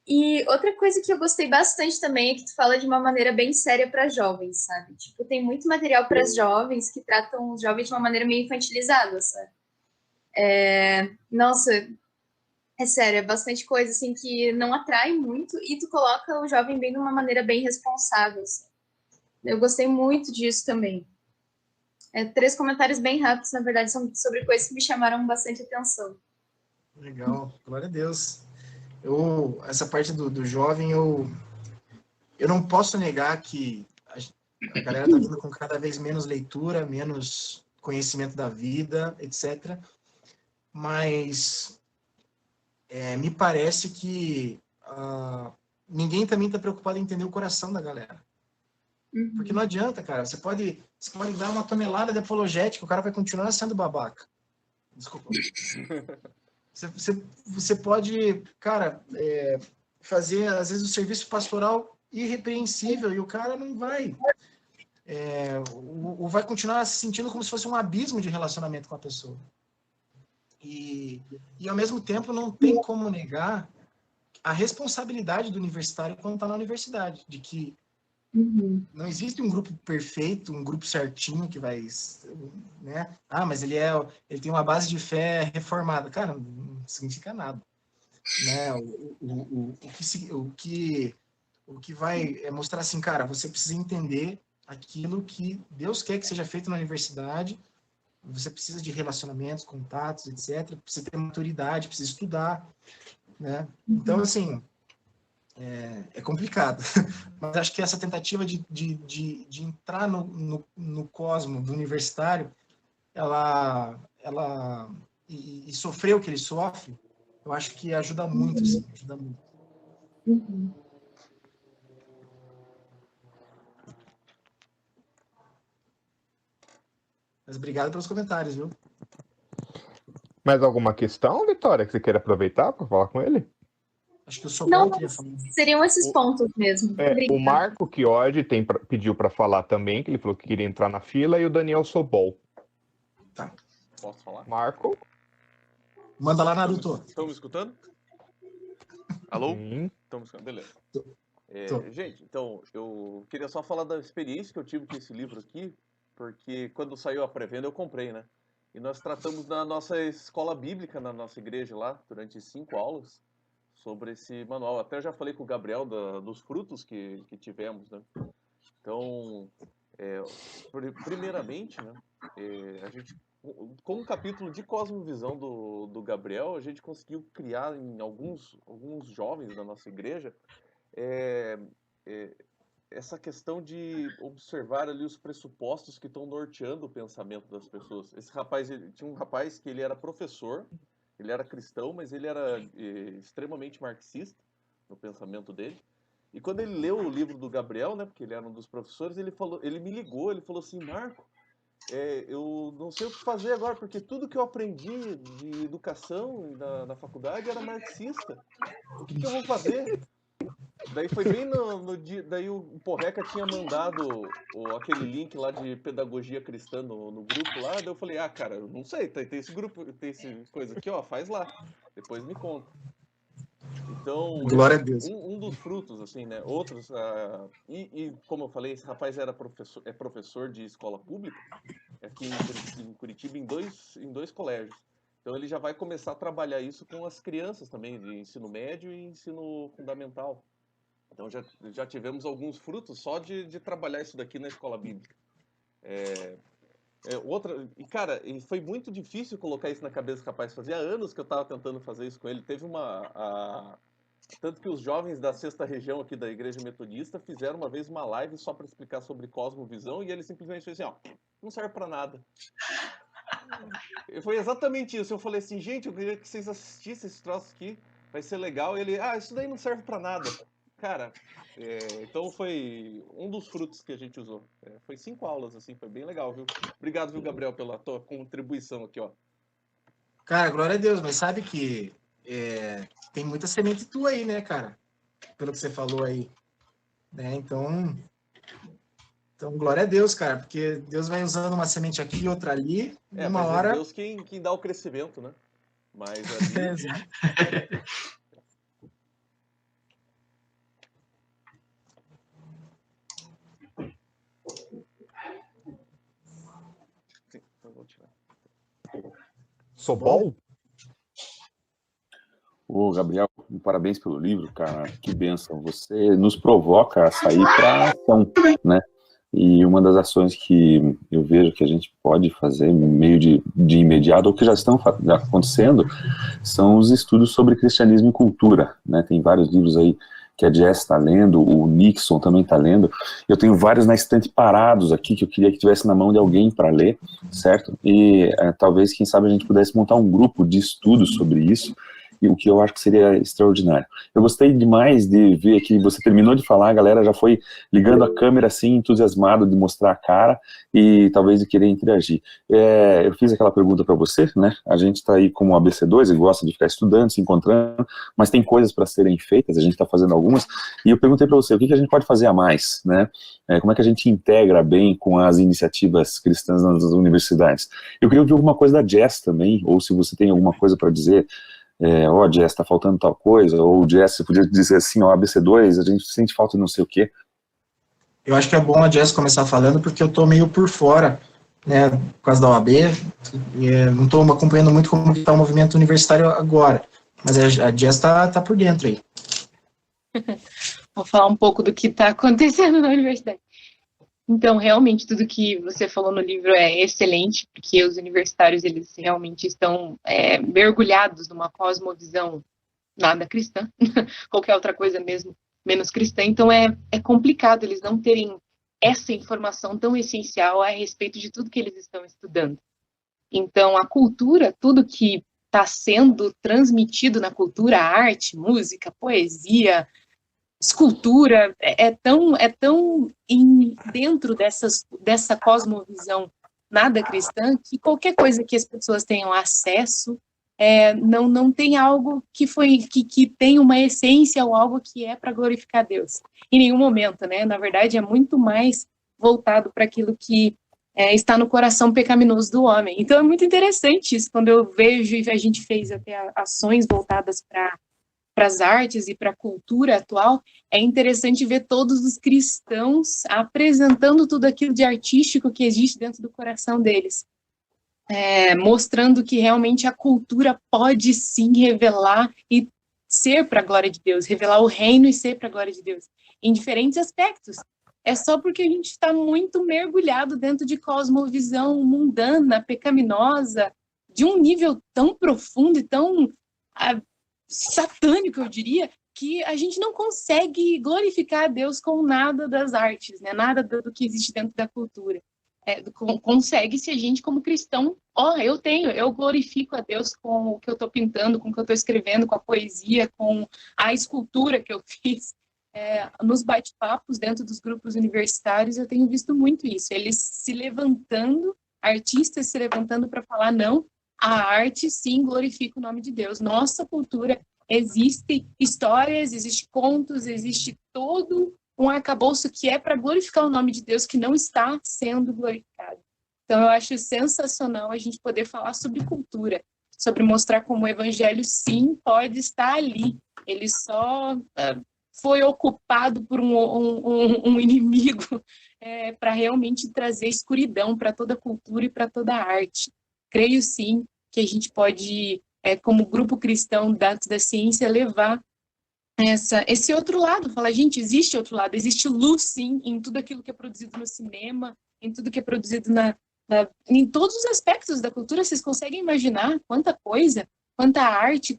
E outra coisa que eu gostei bastante também é que tu fala de uma maneira bem séria para jovens, sabe? Tipo, tem muito material para jovens que tratam os jovens de uma maneira meio infantilizada, sabe? Nossa, é sério, é bastante coisa, assim, que não atrai muito e tu coloca o jovem bem de uma maneira bem responsável, assim. Eu gostei muito disso também. 3 comentários bem rápidos, na verdade, são sobre coisas que me chamaram bastante atenção. Legal, glória a Deus. Essa parte do jovem, eu não posso negar que a galera está vindo com cada vez menos leitura, menos conhecimento da vida, etc. Mas me parece que ninguém também está preocupado em entender o coração da galera. Porque não adianta, cara. Você pode dar uma tonelada de apologética, o cara vai continuar sendo babaca. Desculpa. Você pode, cara, fazer, às vezes, o serviço pastoral irrepreensível e o cara não vai. Ou vai continuar se sentindo como se fosse um abismo de relacionamento com a pessoa. E ao mesmo tempo, não tem como negar a responsabilidade do universitário quando está na universidade, de que não existe um grupo perfeito, um grupo certinho que vai, né? Mas ele tem uma base de fé reformada. Cara, não significa nada, né? O o que vai mostrar assim, cara, você precisa entender aquilo que Deus quer que seja feito na universidade, você precisa de relacionamentos, contatos, etc. Precisa ter maturidade, precisa estudar, né? Então, assim, é complicado. Mas acho que essa tentativa de entrar no cosmo do universitário, e sofrer o que ele sofre, eu acho que ajuda muito, assim, ajuda muito. Uhum. Mas obrigado pelos comentários, viu? Mais alguma questão, Vitória, que você queira aproveitar para falar com ele? Acho que o Sobral Não, queria falar. seriam esses pontos mesmo. O Marco Chiodi pediu para falar também, que ele falou que queria entrar na fila, e o Daniel Sobol. Tá. Posso falar? Marco? Manda lá, Naruto. Estão me escutando? Alô? Sim. Estão me escutando? Beleza. Tô. Gente, então, eu queria só falar da experiência que eu tive com esse livro aqui, porque quando saiu a pré-venda eu comprei, né? E nós tratamos na nossa escola bíblica, na nossa igreja lá, durante 5 aulas, sobre esse manual. Até eu já falei com o Gabriel dos frutos que tivemos, né? Então, primeiramente, né, a gente, com o capítulo de cosmovisão do Gabriel, a gente conseguiu criar em alguns jovens da nossa igreja essa questão de observar ali os pressupostos que estão norteando o pensamento das pessoas. Tinha um rapaz que ele era professor, ele era cristão, mas ele era extremamente marxista no pensamento dele. E quando ele leu o livro do Gabriel, né, porque ele era um dos professores, ele me ligou, ele falou assim: Marco, eu não sei o que fazer agora, porque tudo que eu aprendi de educação na faculdade era marxista. O que eu vou fazer? Daí foi bem no dia. Daí o Porreca tinha mandado aquele link lá de pedagogia cristã no grupo lá. Daí eu falei: cara, eu não sei, tem esse grupo, tem essa coisa aqui, ó, faz lá. Depois me conta. Então, Glória a Deus. Um dos frutos, assim, né? Outros. E como eu falei, esse rapaz é professor de escola pública aqui em Curitiba, em dois colégios. Então ele já vai começar a trabalhar isso com as crianças também, de ensino médio e ensino fundamental. Então já tivemos alguns frutos só de trabalhar isso daqui na escola bíblica. E cara, foi muito difícil colocar isso na cabeça do rapaz. Fazia anos que eu estava tentando fazer isso com ele. Teve tanto que os jovens da 6ª região aqui da Igreja Metodista fizeram uma vez uma live só para explicar sobre cosmovisão, e ele simplesmente fez assim: ó, não serve para nada. Foi exatamente isso. Eu falei assim: gente, eu queria que vocês assistissem esse troço aqui, vai ser legal. E ele: isso daí não serve para nada. Cara, então foi um dos frutos que a gente usou. Foi 5 aulas, assim, foi bem legal, viu? Obrigado, viu, Gabriel, pela tua contribuição aqui, ó. Cara, glória a Deus, mas sabe que tem muita semente tua aí, né, cara? Pelo que você falou aí. Né? Então, glória a Deus, cara, porque Deus vai usando uma semente aqui, outra ali, uma hora... É Deus quem dá o crescimento, né? Mas ali... Sim, então vou tirar. Sobol? Ô, Gabriel, parabéns pelo livro, cara, que bênção. Você nos provoca a sair para ação, né? E uma das ações que eu vejo que a gente pode fazer meio de imediato, ou que já estão acontecendo, são os estudos sobre cristianismo e cultura, né? Tem vários livros aí que a Jess está lendo, o Nixon também está lendo. Eu tenho vários na estante parados aqui que eu queria que tivesse na mão de alguém para ler, certo? E talvez, quem sabe, a gente pudesse montar um grupo de estudos sobre isso, e o que eu acho que seria extraordinário. Eu gostei demais de ver que você terminou de falar, a galera já foi ligando a câmera assim, entusiasmado de mostrar a cara e talvez de querer interagir. Eu fiz aquela pergunta para você, né? A gente está aí como ABC2 e gosta de ficar estudando, se encontrando, mas tem coisas para serem feitas, a gente está fazendo algumas, e eu perguntei para você, o que a gente pode fazer a mais, né? Como é que a gente integra bem com as iniciativas cristãs nas universidades? Eu queria ouvir alguma coisa da Jess também, ou se você tem alguma coisa para dizer, Jess, tá faltando tal coisa, ou Jess, você podia dizer assim, ABC2, a gente sente falta de não sei o quê. Eu acho que é bom a Jess começar falando, porque eu tô meio por fora, né, por causa da OAB, não tô acompanhando muito como está o movimento universitário agora, mas a Jess tá por dentro aí. vou falar um pouco do que está acontecendo na universidade. Então, realmente, tudo que você falou no livro é excelente, porque os universitários, eles realmente estão mergulhados numa cosmovisão nada cristã, qualquer outra coisa mesmo, menos cristã. Então, é complicado eles não terem essa informação tão essencial a respeito de tudo que eles estão estudando. Então, a cultura, tudo que está sendo transmitido na cultura, arte, música, poesia, escultura, é tão dentro dessa cosmovisão nada cristã, que qualquer coisa que as pessoas tenham acesso, não tem algo que tem uma essência ou algo que é para glorificar Deus. Em nenhum momento, né? Na verdade, é muito mais voltado para aquilo que está no coração pecaminoso do homem. Então, é muito interessante isso, quando eu vejo, e a gente fez até ações voltadas para as artes e para a cultura atual, é interessante ver todos os cristãos apresentando tudo aquilo de artístico que existe dentro do coração deles. Mostrando que realmente a cultura pode sim revelar e ser para a glória de Deus, revelar o reino e ser para a glória de Deus, em diferentes aspectos. É só porque a gente está muito mergulhado dentro de cosmovisão mundana, pecaminosa, de um nível tão profundo e tão satânico, eu diria, que a gente não consegue glorificar a Deus com nada das artes, né? Nada do que existe dentro da cultura. Consegue se a gente, como cristão, eu glorifico a Deus com o que eu estou pintando, com o que eu estou escrevendo, com a poesia, com a escultura que eu fiz. Nos bate-papos dentro dos grupos universitários, eu tenho visto muito isso, eles se levantando, artistas se levantando para falar, não, a arte sim glorifica o nome de Deus, nossa cultura, existe histórias, existe contos, existe todo um arcabouço que é para glorificar o nome de Deus, que não está sendo glorificado. Então, eu acho sensacional a gente poder falar sobre cultura, sobre mostrar como o evangelho, sim, pode estar ali. Ele só foi ocupado por um inimigo para realmente trazer escuridão para toda a cultura e para toda a arte. Creio, sim, que a gente pode, como grupo cristão da ciência, levar esse outro lado, falar, gente, existe outro lado, existe luz, sim, em tudo aquilo que é produzido no cinema, em tudo que é produzido em todos os aspectos da cultura. Vocês conseguem imaginar quanta coisa, quanta arte,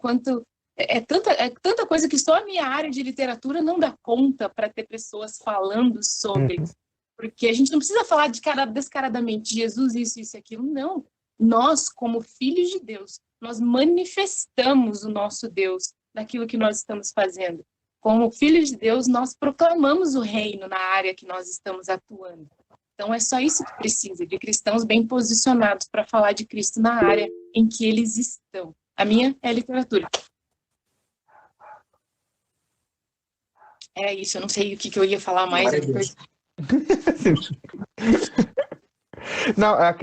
tanta coisa que só a minha área de literatura não dá conta para ter pessoas falando sobre, porque a gente não precisa falar descaradamente Jesus, isso e aquilo, não. Nós, como filhos de Deus, nós manifestamos o nosso Deus daquilo que nós estamos fazendo. Como filhos de Deus, nós proclamamos o reino na área que nós estamos atuando. Então, é só isso que precisa, de cristãos bem posicionados para falar de Cristo na área em que eles estão. A minha é a literatura. É isso, eu não sei o que eu ia falar mais. Não, a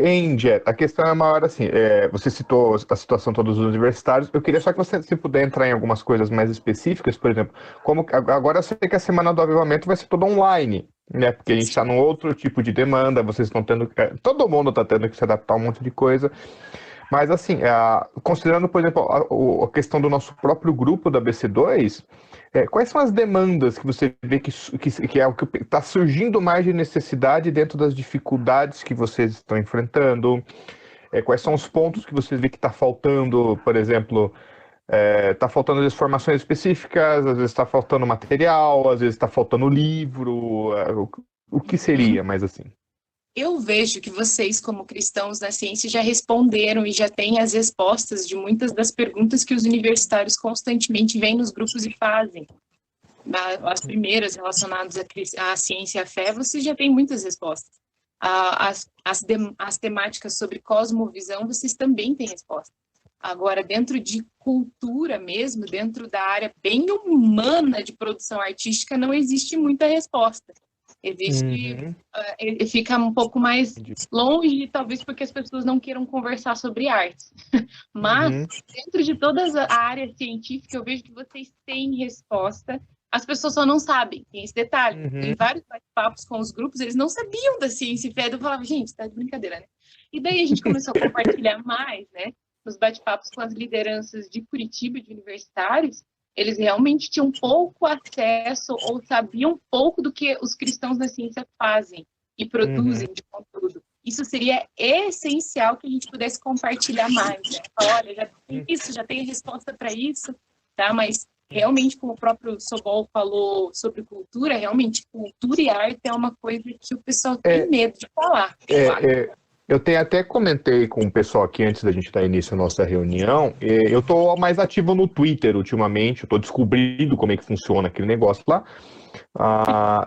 questão é maior assim, você citou a situação todos os universitários, eu queria só que você, se puder entrar em algumas coisas mais específicas, por exemplo, como agora eu sei que a Semana do Avivamento vai ser toda online, né, porque a gente está num outro tipo de demanda, vocês estão tendo, todo mundo está tendo que se adaptar a um monte de coisa, mas assim, considerando, por exemplo, a questão do nosso próprio grupo da BC2, quais são as demandas que você vê que é o que está surgindo mais de necessidade dentro das dificuldades que vocês estão enfrentando? Quais são os pontos que você vê que está faltando, por exemplo, está faltando as formações específicas, às vezes está faltando material, às vezes está faltando livro, o que seria mais assim? Eu vejo que vocês, como cristãos da ciência, já responderam e já têm as respostas de muitas das perguntas que os universitários constantemente vêm nos grupos e fazem. As primeiras relacionadas à ciência e à fé, vocês já têm muitas respostas. As temáticas sobre cosmovisão, vocês também têm resposta. Agora, dentro de cultura mesmo, dentro da área bem humana de produção artística, não existe muita resposta. Fica um pouco mais longe, talvez porque as pessoas não queiram conversar sobre arte. Mas, dentro de toda a área científica, eu vejo que vocês têm resposta. As pessoas só não sabem, tem esse detalhe. Em vários bate-papos com os grupos, eles não sabiam da ciência e fé. Eu falava, gente, tá de brincadeira, né? E daí a gente começou a compartilhar mais, né? Nos bate-papos com as lideranças de Curitiba, de universitários, eles realmente tinham pouco acesso ou sabiam pouco do que os cristãos da ciência fazem e produzem de conteúdo. Isso seria essencial que a gente pudesse compartilhar mais, né? Olha, já tem isso, já tem a resposta para isso, tá? Mas realmente, como o próprio Sobol falou sobre cultura, realmente cultura e arte é uma coisa que o pessoal tem medo de falar. Eu até comentei com o pessoal aqui antes da gente dar início à nossa reunião. Eu tô mais ativo no Twitter ultimamente, eu tô descobrindo como é que funciona aquele negócio lá.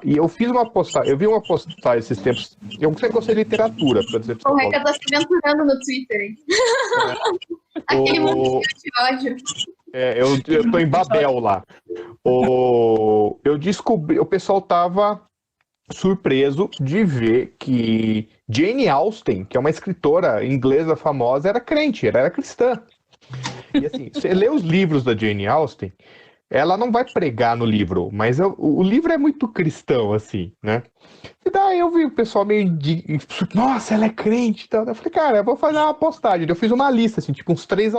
E eu fiz uma postagem, eu vi uma postagem esses tempos. Eu sempre gostei de literatura, para dizer O Reca tá se aventurando no Twitter, hein? Aquele monte de ódio. Eu tô em Babel lá. Eu descobri, o pessoal tava surpreso de ver que Jane Austen, que é uma escritora inglesa famosa, era crente, era cristã. E assim, você lê os livros da Jane Austen, ela não vai pregar no livro, mas o livro é muito cristão, assim, né? E daí eu vi o pessoal meio nossa, ela é crente e tal. Eu falei, cara, eu vou fazer uma postagem. Eu fiz uma lista, assim, tipo uns 30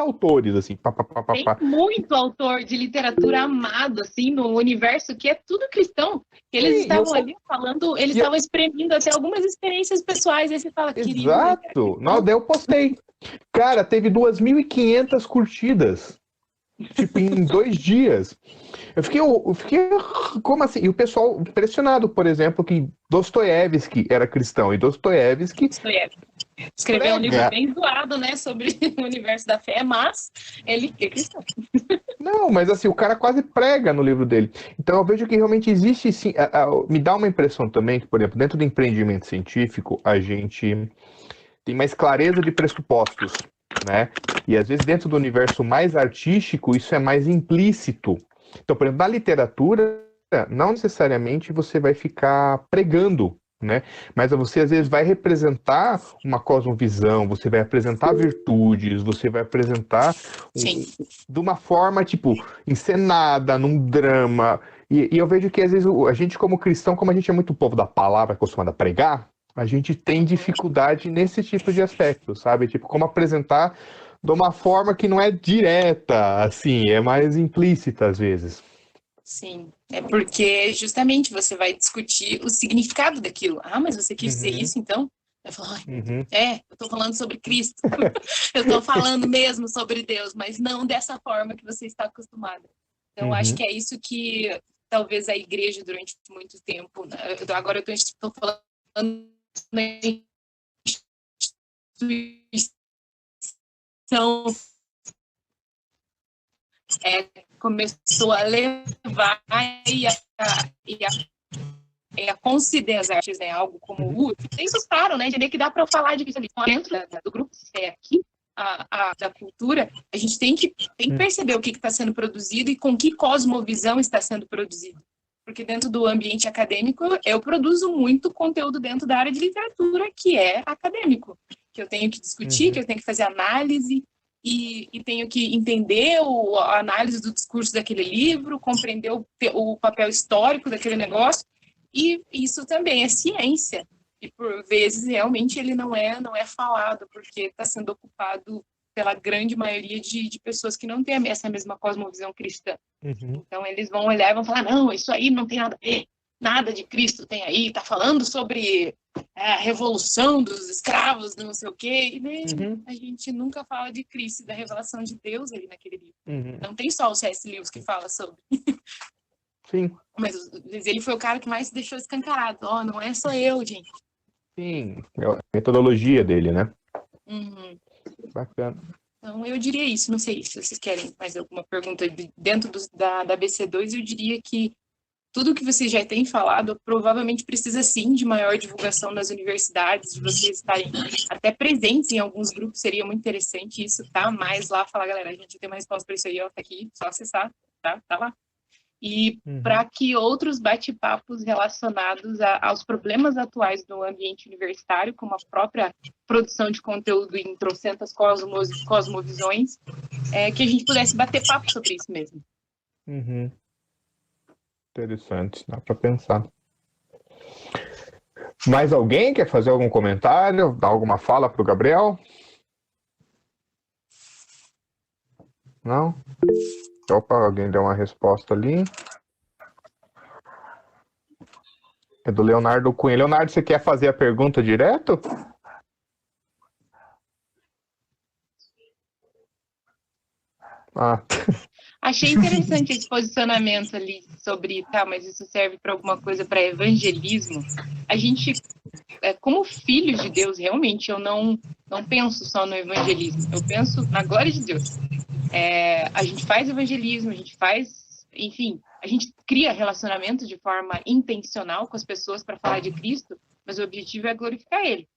autores, assim. Tem muito autor de literatura amado, assim, no universo, que é tudo cristão. Eles estavam ali falando, eles estavam exprimindo até algumas experiências pessoais. Aí você fala, querido... Exato! Não, daí eu postei. Cara, teve 2.500 curtidas. Tipo, em 2 dias. Eu fiquei, como assim? E o pessoal impressionado, por exemplo, que Dostoiévski era cristão. E Dostoiévski escreveu um livro bem zoado, né, sobre o universo da fé, mas ele é cristão. Não, mas assim, o cara quase prega no livro dele. Então eu vejo que realmente existe, sim, me dá uma impressão também que, por exemplo, dentro do empreendimento científico, a gente tem mais clareza de pressupostos, né? E às vezes dentro do universo mais artístico, isso é mais implícito. Então, por exemplo, na literatura, não necessariamente você vai ficar pregando, né? Mas você às vezes vai representar uma cosmovisão, você vai apresentar virtudes, você vai apresentar de uma forma, tipo, encenada, num drama. E eu vejo que às vezes a gente como cristão, como a gente é muito povo da palavra, acostumado a pregar, a gente tem dificuldade nesse tipo de aspecto, sabe? Tipo, como apresentar de uma forma que não é direta, assim, é mais implícita às vezes. Sim, é porque justamente você vai discutir o significado daquilo. Ah, mas você quis dizer isso, então? Eu falo, eu tô falando sobre Cristo. Eu tô falando mesmo sobre Deus, mas não dessa forma que você está acostumado. Então, acho que é isso que talvez a igreja durante muito tempo... Né? Agora eu estou falando na instituição... começou a levar e a considerar as artes, né, algo como útil. Vocês gostaram, né, de ver que dá para falar de visualização dentro do grupo aqui, da cultura. A gente tem que perceber o que está sendo produzido e com que cosmovisão está sendo produzido. Porque dentro do ambiente acadêmico, eu produzo muito conteúdo dentro da área de literatura, que é acadêmico, que eu tenho que discutir, que eu tenho que fazer análise, e tenho que entender a análise do discurso daquele livro, compreender o papel histórico daquele negócio, e isso também é ciência. E, por vezes, realmente, ele não é falado, porque está sendo ocupado pela grande maioria de pessoas que não têm essa mesma cosmovisão cristã. Então, eles vão olhar e vão falar, não, isso aí não tem nada a ver, nada de Cristo tem aí, está falando sobre a revolução dos escravos, não sei o quê, e a gente nunca fala de Cristo e da revelação de Deus ali naquele livro. Não tem só o C.S. Lewis que fala sobre. Sim. Mas ele foi o cara que mais deixou escancarado. Não é só eu, gente. Sim, é a metodologia dele, né? Bacana. Então, eu diria isso. Não sei se vocês querem mais alguma pergunta dentro da BC2. Eu diria que tudo que vocês já têm falado provavelmente precisa, sim, de maior divulgação nas universidades, de vocês estarem até presentes em alguns grupos, seria muito interessante isso, tá? Mas lá, falar, galera, a gente tem uma resposta para isso aí, ó, tá aqui, só acessar, tá lá. E para que outros bate-papos relacionados aos problemas atuais do ambiente universitário, como a própria produção de conteúdo em trocentas cosmovisões, que a gente pudesse bater papo sobre isso mesmo. Interessante, dá para pensar. Mais alguém quer fazer algum comentário, dar alguma fala para o Gabriel? Não? Opa, alguém deu uma resposta ali. É do Leonardo Cunha. Leonardo, você quer fazer a pergunta direto? Ah, Achei interessante esse posicionamento ali sobre, tá, mas isso serve para alguma coisa para evangelismo. A gente, como filhos de Deus, realmente, eu não penso só no evangelismo, eu penso na glória de Deus. A gente faz evangelismo, a gente faz, enfim, a gente cria relacionamento de forma intencional com as pessoas para falar de Cristo, mas o objetivo é glorificar Ele.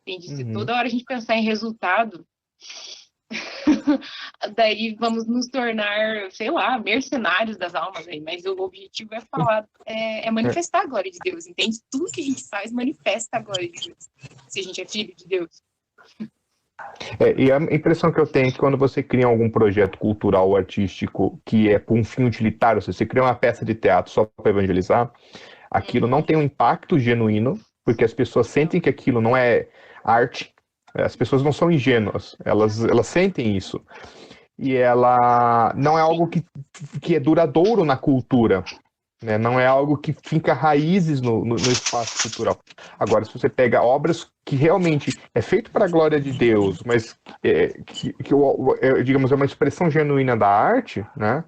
Entende? Se toda hora a gente pensar em resultado, daí vamos nos tornar, sei lá, mercenários das almas aí, mas o objetivo é falar, é manifestar a glória de Deus, entende? Tudo que a gente faz manifesta a glória de Deus, se a gente é filho de Deus. E a impressão que eu tenho é que quando você cria algum projeto cultural ou artístico que é por um fim utilitário, se você cria uma peça de teatro só para evangelizar, aquilo não tem um impacto genuíno, porque as pessoas sentem que aquilo não é arte. As pessoas não são ingênuas, elas sentem isso. E ela não é algo que é duradouro na cultura, né? Não é algo que finca raízes no espaço cultural. Agora, se você pega obras que realmente é feito para a glória de Deus, mas digamos, é uma expressão genuína da arte, né?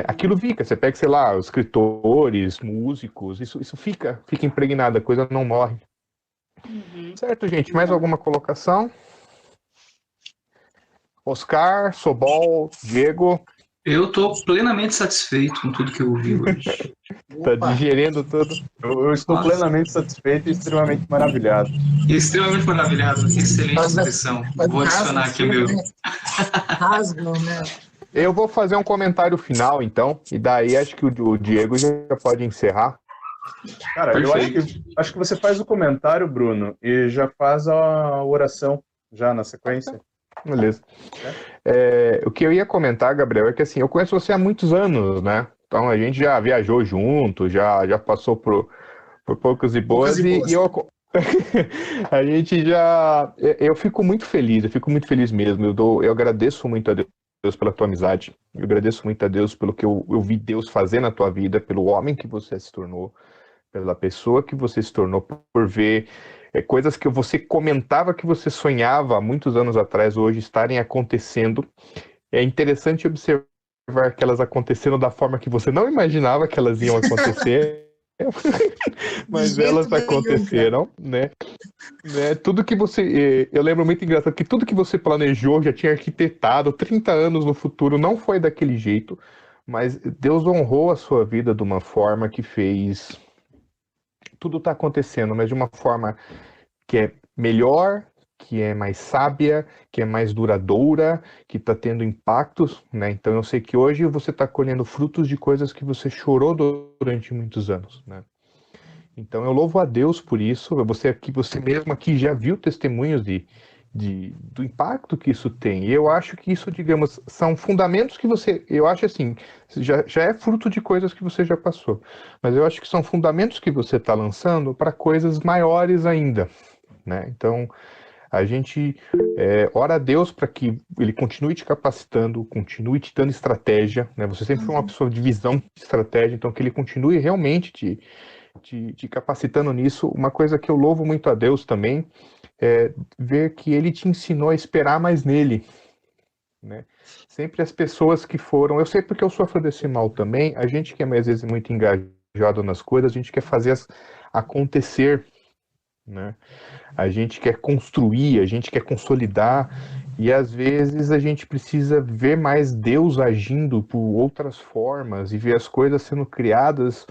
Aquilo fica. Você pega, sei lá, os escritores, músicos, isso fica impregnado, a coisa não morre. Certo, gente? Mais alguma colocação? Oscar, Sobol, Diego? Eu estou plenamente satisfeito com tudo que eu ouvi hoje. Tá digerindo tudo? Eu estou plenamente satisfeito e extremamente maravilhado. Extremamente maravilhado. Excelente expressão. Vou adicionar aqui o meu. Rasgam, né? Eu vou fazer um comentário final, então, e daí acho que o Diego já pode encerrar. Cara, Perfeito. eu acho que você faz o comentário, Bruno, e já faz a oração já na sequência. Beleza. O que eu ia comentar, Gabriel, é que assim, eu conheço você há muitos anos, né? Então a gente já viajou junto, já passou por poucas e boas, e eu a gente já... Eu fico muito feliz mesmo. Eu agradeço muito a Deus pela tua amizade, eu agradeço muito a Deus pelo que eu vi Deus fazer na tua vida, pelo homem que você se tornou, pela pessoa que você se tornou, por ver coisas que você comentava que você sonhava há muitos anos atrás, hoje estarem acontecendo. É interessante observar que elas aconteceram da forma que você não imaginava que elas iam acontecer, mas elas aconteceram, né? Tudo que você... Eu lembro muito engraçado que tudo que você planejou, já tinha arquitetado 30 anos no futuro, não foi daquele jeito, mas Deus honrou a sua vida de uma forma que fez... Tudo está acontecendo, mas de uma forma que é melhor, que é mais sábia, que é mais duradoura, que está tendo impactos, né? Então eu sei que hoje você está colhendo frutos de coisas que você chorou durante muitos anos, né? Então eu louvo a Deus por isso. Você mesmo aqui já viu testemunhos do impacto que isso tem. E eu acho que isso, digamos, são fundamentos que você... Eu acho assim, já é fruto de coisas que você já passou. Mas eu acho que são fundamentos que você está lançando para coisas maiores ainda, né? Então, a gente ora a Deus para que Ele continue te capacitando, continue te dando estratégia, né? Você sempre foi uma pessoa de visão, de estratégia, então que Ele continue realmente te capacitando nisso. Uma coisa que eu louvo muito a Deus também é ver que Ele te ensinou a esperar mais nele, né? Sempre as pessoas que foram... Eu sei porque eu sofro desse mal também. A gente que é às vezes muito engajado nas coisas, a gente quer fazer acontecer, né? A gente quer construir, a gente quer consolidar, e às vezes a gente precisa ver mais Deus agindo por outras formas e ver as coisas sendo criadas.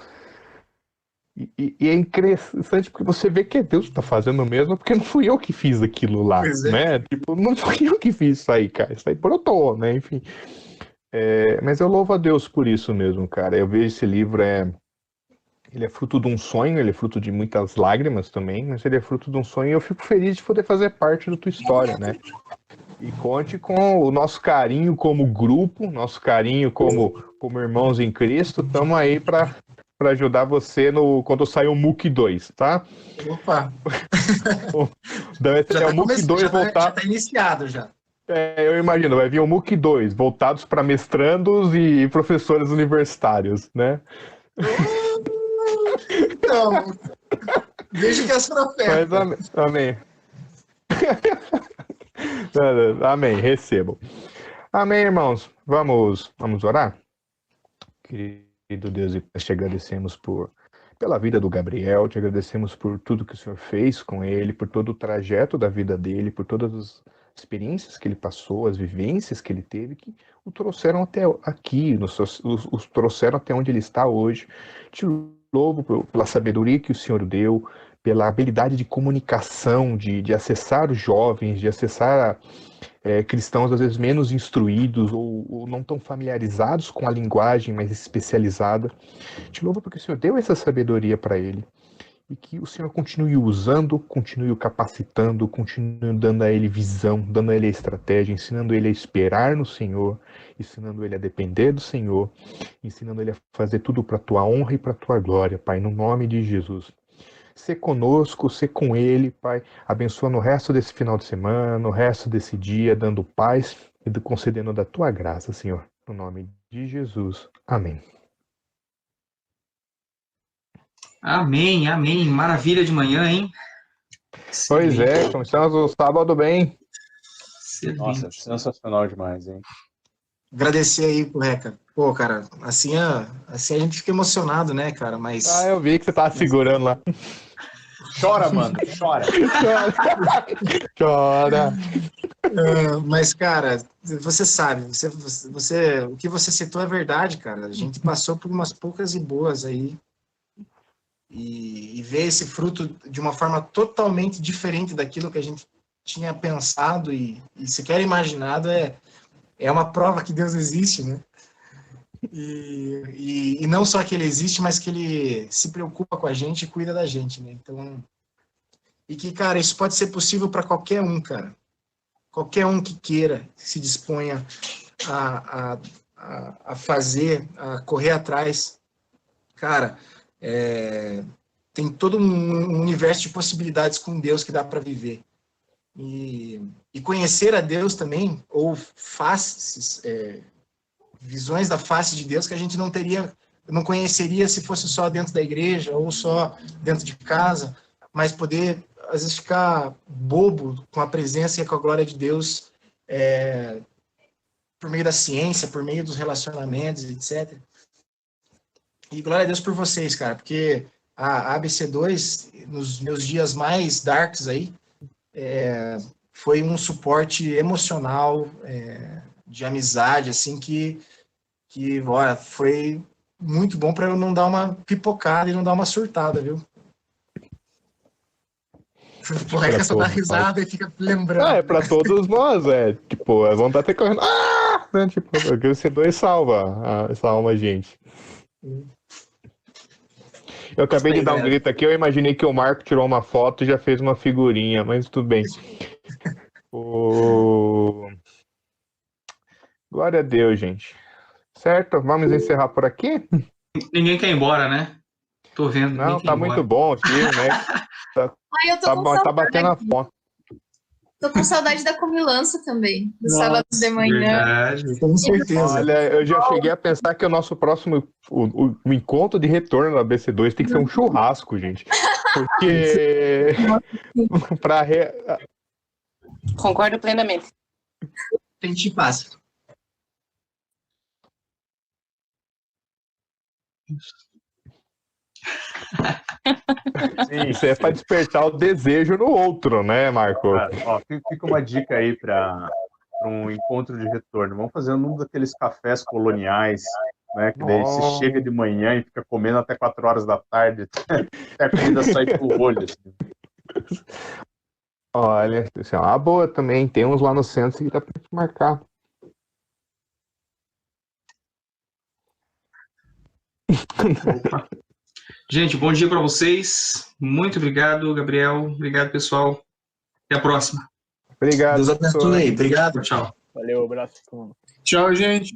E é interessante porque você vê que é Deus que está fazendo mesmo, porque não fui eu que fiz aquilo lá, né? Tipo, não fui eu que fiz isso aí, cara. Isso aí brotou, né? Enfim. Mas eu louvo a Deus por isso mesmo, cara. Eu vejo esse livro, ele é fruto de um sonho, ele é fruto de muitas lágrimas também, mas ele é fruto de um sonho e eu fico feliz de poder fazer parte da tua história, né? E conte com o nosso carinho como grupo, nosso carinho como irmãos em Cristo. Estamos aí para ajudar você quando sair o MOOC 2, tá? Opa! O MOOC 2 voltar... Já tá iniciado já. Eu imagino, vai vir o MOOC 2, voltados para mestrandos e professores universitários, né? Então, vejo que as profetas. Mas amém. Amém, recebo. Amém, irmãos. Vamos orar? Querido Deus, e te agradecemos pela vida do Gabriel, te agradecemos por tudo que o Senhor fez com ele, por todo o trajeto da vida dele, por todas as experiências que ele passou, as vivências que ele teve, que o trouxeram até aqui, os trouxeram até onde ele está hoje. Te louvo pela sabedoria que o Senhor deu, pela habilidade de comunicação, de acessar os jovens, de acessar cristãos às vezes menos instruídos ou não tão familiarizados com a linguagem mais especializada. Te louvo porque o Senhor deu essa sabedoria para ele e que o Senhor continue usando, continue o capacitando, continue dando a ele visão, dando a ele a estratégia, ensinando ele a esperar no Senhor, ensinando ele a depender do Senhor, ensinando ele a fazer tudo para a tua honra e para a tua glória, Pai, no nome de Jesus. Ser conosco, ser com ele, Pai, abençoando o resto desse final de semana, o resto desse dia, dando paz e concedendo da tua graça, Senhor, no nome de Jesus. Amém. Amém, amém. Maravilha de manhã, hein? Pois é, começamos o sábado bem. Excelente. Nossa, sensacional demais, hein? Agradecer aí pro Reca. Pô, cara, assim a gente fica emocionado, né, cara? Mas. Eu vi que você tava segurando lá. Chora, mano, chora. Chora. Mas, cara, você sabe, o que você citou é verdade, cara. A gente passou por umas poucas e boas aí. E ver esse fruto de uma forma totalmente diferente daquilo que a gente tinha pensado e sequer imaginado é uma prova que Deus existe, né? E não só que ele existe, mas que ele se preocupa com a gente e cuida da gente, né? Então, e que, cara, isso pode ser possível para qualquer um, cara. Qualquer um que queira, se disponha a fazer, a correr atrás. Cara, tem todo um universo de possibilidades com Deus que dá para viver. E conhecer a Deus também, ou faces, visões da face de Deus que a gente não conheceria se fosse só dentro da igreja ou só dentro de casa, mas poder, às vezes, ficar bobo com a presença e com a glória de Deus por meio da ciência, por meio dos relacionamentos, etc. E glória a Deus por vocês, cara, porque a ABC2, nos meus dias mais darks aí, foi um suporte emocional, de amizade, assim, que olha, foi muito bom para eu não dar uma pipocada e não dar uma surtada, viu? O Reca só dá risada e fica lembrando. É para todos nós, tipo, a vontade de ter correndo. Né? Tipo, o ABC2 salva a gente. Eu acabei de dar um grito aqui, eu imaginei que o Marco tirou uma foto e já fez uma figurinha, mas tudo bem. Glória a Deus, gente. Certo? Vamos encerrar por aqui? Ninguém quer ir embora, né? Tô vendo. Não, tá muito bom aqui, né? Eu tô com saudade. Tá batendo a fome. Tô com saudade da comilança também, do sábado de manhã. Verdade. Com certeza. Olha, eu já cheguei a pensar que o nosso próximo o encontro de retorno da BC2 tem que ser um churrasco, gente. Porque Concordo plenamente. Tem que passa. Sim, isso é para despertar o desejo no outro, né, Marco? Ó, fica uma dica aí para um encontro de retorno. Vamos fazer um daqueles cafés coloniais, né? Que daí você chega de manhã e fica comendo até 4 horas da tarde, até a comida sair pro olho. Assim. Olha, isso é uma boa também. Tem uns lá no centro que dá para marcar. Opa. Gente, bom dia para vocês. Muito obrigado, Gabriel. Obrigado, pessoal. Até a próxima. Obrigado. Deus abençoe. Obrigado. Tchau. Valeu, abraço. Tchau, gente.